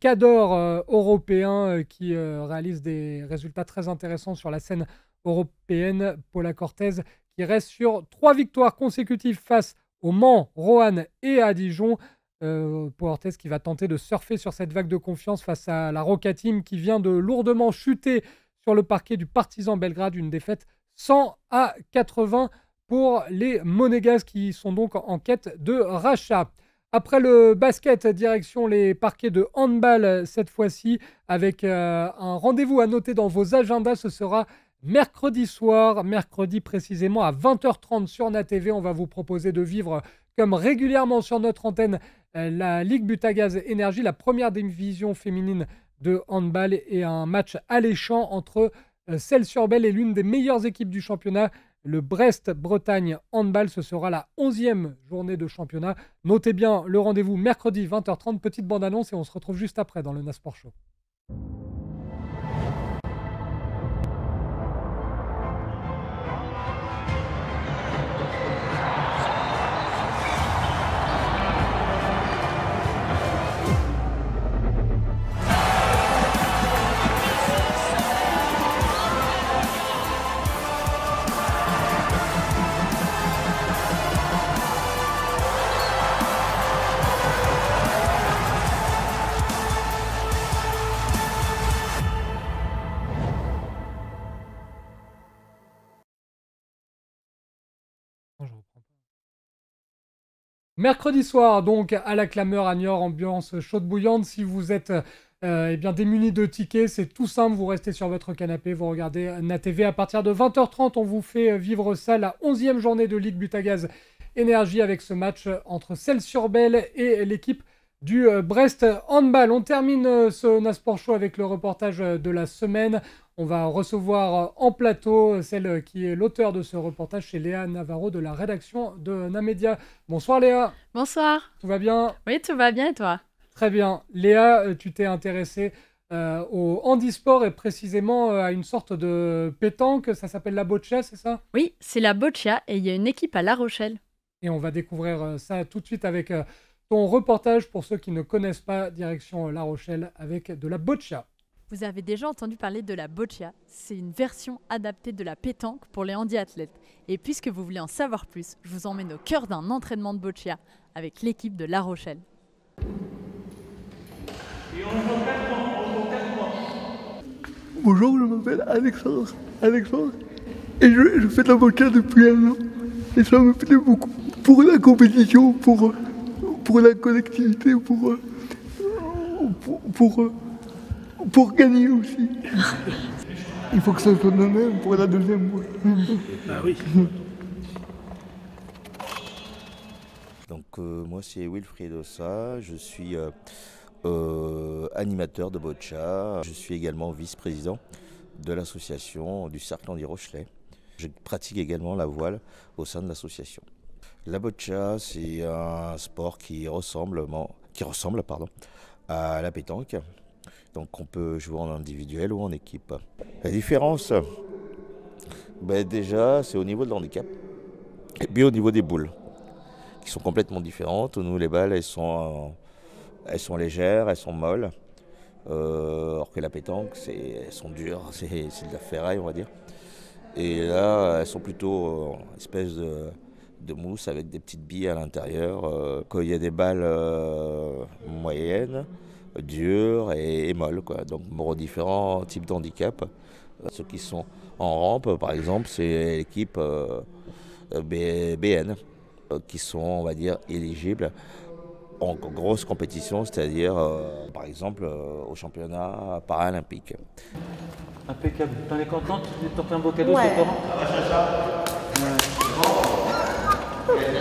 cadre européen qui réalise des résultats très intéressants sur la scène européenne. Pollack-Orthez qui reste sur 3 victoires consécutives face au Mans, Roanne et à Dijon. Pollack-Orthez qui va tenter de surfer sur cette vague de confiance face à la Roca Team qui vient de lourdement chuter sur le parquet du Partizan Belgrade. Une défaite 100-80 pour les Monégasques qui sont donc en quête de rachat. Après le basket, direction les parquets de handball cette fois-ci, avec un rendez-vous à noter dans vos agendas. Ce sera mercredi soir, mercredi précisément à 20h30 sur NATV. On va vous proposer de vivre comme régulièrement sur notre antenne la Ligue Butagaz Énergie, la première division féminine de handball, et un match alléchant entre Celles-sur-Belle et l'une des meilleures équipes du championnat, le Brest-Bretagne Handball. Ce sera la 11e journée de championnat. Notez bien le rendez-vous mercredi 20h30. Petite bande-annonce et on se retrouve juste après dans le Nasport Show. Mercredi soir, donc, à la Clameur à Niort, ambiance chaude bouillante. Si vous êtes démunis de tickets, c'est tout simple. Vous restez sur votre canapé, vous regardez NATV. À partir de 20h30, on vous fait vivre ça, la 11e journée de Ligue Butagaz Énergie, avec ce match entre Celles-sur-Belle et l'équipe du Brest Handball. On termine ce Nasport Show avec le reportage de la semaine. On va recevoir en plateau celle qui est l'auteur de ce reportage, c'est Léa Navarro de la rédaction de Namédia. Bonsoir Léa. Bonsoir. Tout va bien? Oui, tout va bien et toi? Très bien. Léa, tu t'es intéressée au handisport et précisément à une sorte de pétanque, ça s'appelle la boccia, c'est ça? Oui, c'est la boccia et il y a une équipe à La Rochelle. Et on va découvrir ça tout de suite avec ton reportage pour ceux qui ne connaissent pas, direction La Rochelle avec de la boccia. Vous avez déjà entendu parler de la boccia, c'est une version adaptée de la pétanque pour les handiathlètes. Et puisque vous voulez en savoir plus, je vous emmène au cœur d'un entraînement de boccia avec l'équipe de La Rochelle. Bonjour, je m'appelle Alexandre et je fais de la boccia depuis un an et ça me plaît beaucoup. pour la compétition, pour la collectivité, pour gagner aussi. Il faut que ça soit de même pour la deuxième fois. Ah oui. Donc moi c'est Wilfried Ossa, je suis animateur de boccia. Je suis également vice-président de l'association du Cercle Andy Rochelet. Je pratique également la voile au sein de l'association. La boccia, c'est un sport qui ressemble à la pétanque. Donc on peut jouer en individuel ou en équipe. La différence, déjà, c'est au niveau de l'handicap et puis au niveau des boules, qui sont complètement différentes. Nous, les balles, elles sont légères, elles sont molles. Alors que la pétanque, elles sont dures, c'est de la ferraille, on va dire. Et là, elles sont plutôt espèce de mousse avec des petites billes à l'intérieur. Quand il y a des balles moyennes, dures et molles, quoi. Donc pour différents types d'handicap. Ceux qui sont en rampe, par exemple, c'est l'équipe BN, qui sont, on va dire, éligibles en grosse compétition, c'est-à-dire, par exemple, au championnat paralympique. Impeccable. T'en es contente de t'offrir un beau cadeau, ouais.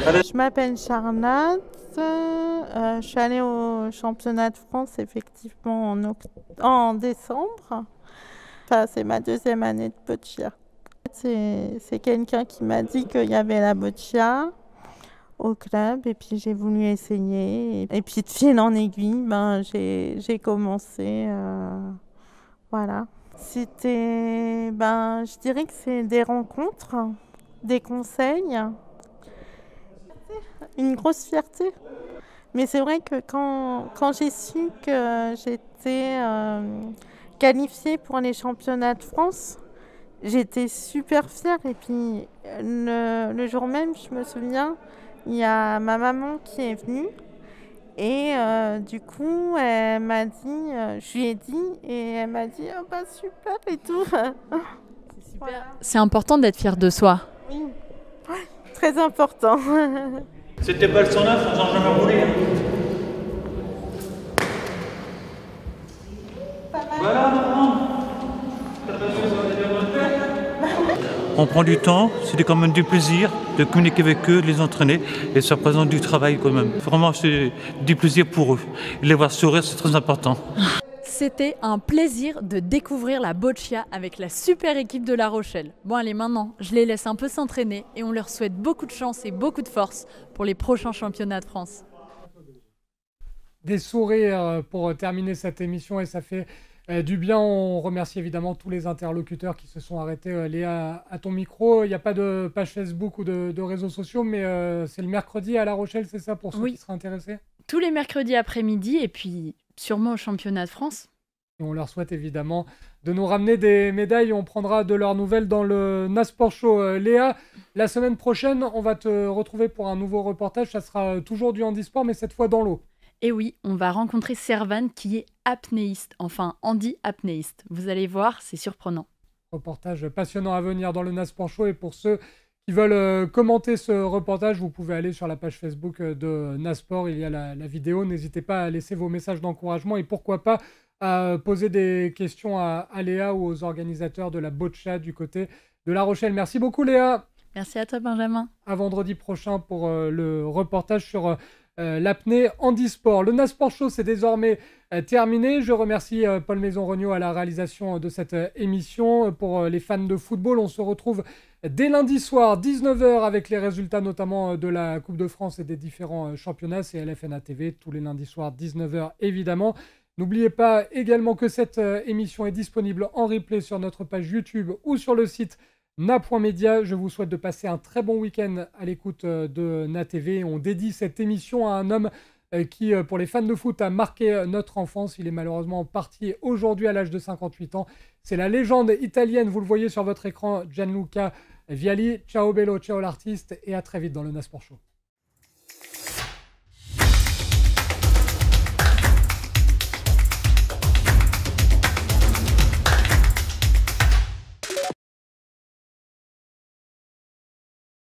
C'est Je m'appelle Charlotte. Je suis allée au championnat de France effectivement en décembre. Enfin, c'est ma deuxième année de boccia. C'est quelqu'un qui m'a dit qu'il y avait la boccia au club et puis j'ai voulu essayer. Et puis de fil en aiguille, j'ai commencé. Voilà. C'était, je dirais que c'est des rencontres, des conseils, une grosse fierté. Mais c'est vrai que quand j'ai su que j'étais qualifiée pour les championnats de France, j'étais super fière. Et puis le jour même, je me souviens, il y a ma maman qui est venue. Et du coup, elle m'a dit, je lui ai dit, et elle m'a dit, oh super et tout. C'est super. C'est important d'être fière de soi. Oui, très important. C'était pas le 109, on s'en jamais roulé. Voilà, maman. On prend du temps, c'est quand même du plaisir de communiquer avec eux, de les entraîner, et ça représente du travail quand même. Vraiment, c'est du plaisir pour eux. Les voir sourire, c'est très important. C'était un plaisir de découvrir la boccia avec la super équipe de La Rochelle. Bon allez, maintenant, je les laisse un peu s'entraîner et on leur souhaite beaucoup de chance et beaucoup de force pour les prochains championnats de France. Des sourires pour terminer cette émission et ça fait du bien. On remercie évidemment tous les interlocuteurs qui se sont arrêtés. Léa, à ton micro, il n'y a pas de page Facebook ou de réseaux sociaux, mais c'est le mercredi à La Rochelle, c'est ça, pour ceux qui seraient intéressés? Tous les mercredis après-midi et puis sûrement au championnat de France. Et on leur souhaite évidemment de nous ramener des médailles. On prendra de leurs nouvelles dans le Nasport Show. Léa, la semaine prochaine, on va te retrouver pour un nouveau reportage. Ça sera toujours du handisport, mais cette fois dans l'eau. Et oui, on va rencontrer Servan qui est apnéiste, enfin handi-apnéiste. Vous allez voir, c'est surprenant. Reportage passionnant à venir dans le Nasport Show. Et pour ceux qui veulent commenter ce reportage, vous pouvez aller sur la page Facebook de Nasport. Il y a la vidéo. N'hésitez pas à laisser vos messages d'encouragement et pourquoi pas à poser des questions à Léa ou aux organisateurs de la boccia du côté de La Rochelle. Merci beaucoup Léa. Merci à toi Benjamin. À vendredi prochain pour le reportage sur l'apnée handisport. Le Nasport Show, c'est désormais terminé. Je remercie Paul Maison-Regnault à la réalisation de cette émission. Pour les fans de football, on se retrouve dès lundi soir, 19h, avec les résultats notamment de la Coupe de France et des différents championnats. C'est LFNA TV, tous les lundis soirs, 19h évidemment. N'oubliez pas également que cette émission est disponible en replay sur notre page YouTube ou sur le site na.media. Je vous souhaite de passer un très bon week-end à l'écoute de Na TV. On dédie cette émission à un homme qui, pour les fans de foot, a marqué notre enfance. Il est malheureusement parti aujourd'hui à l'âge de 58 ans. C'est la légende italienne, vous le voyez sur votre écran, Gianluca Vialli. Ciao bello, ciao l'artiste et à très vite dans le Nasport Show.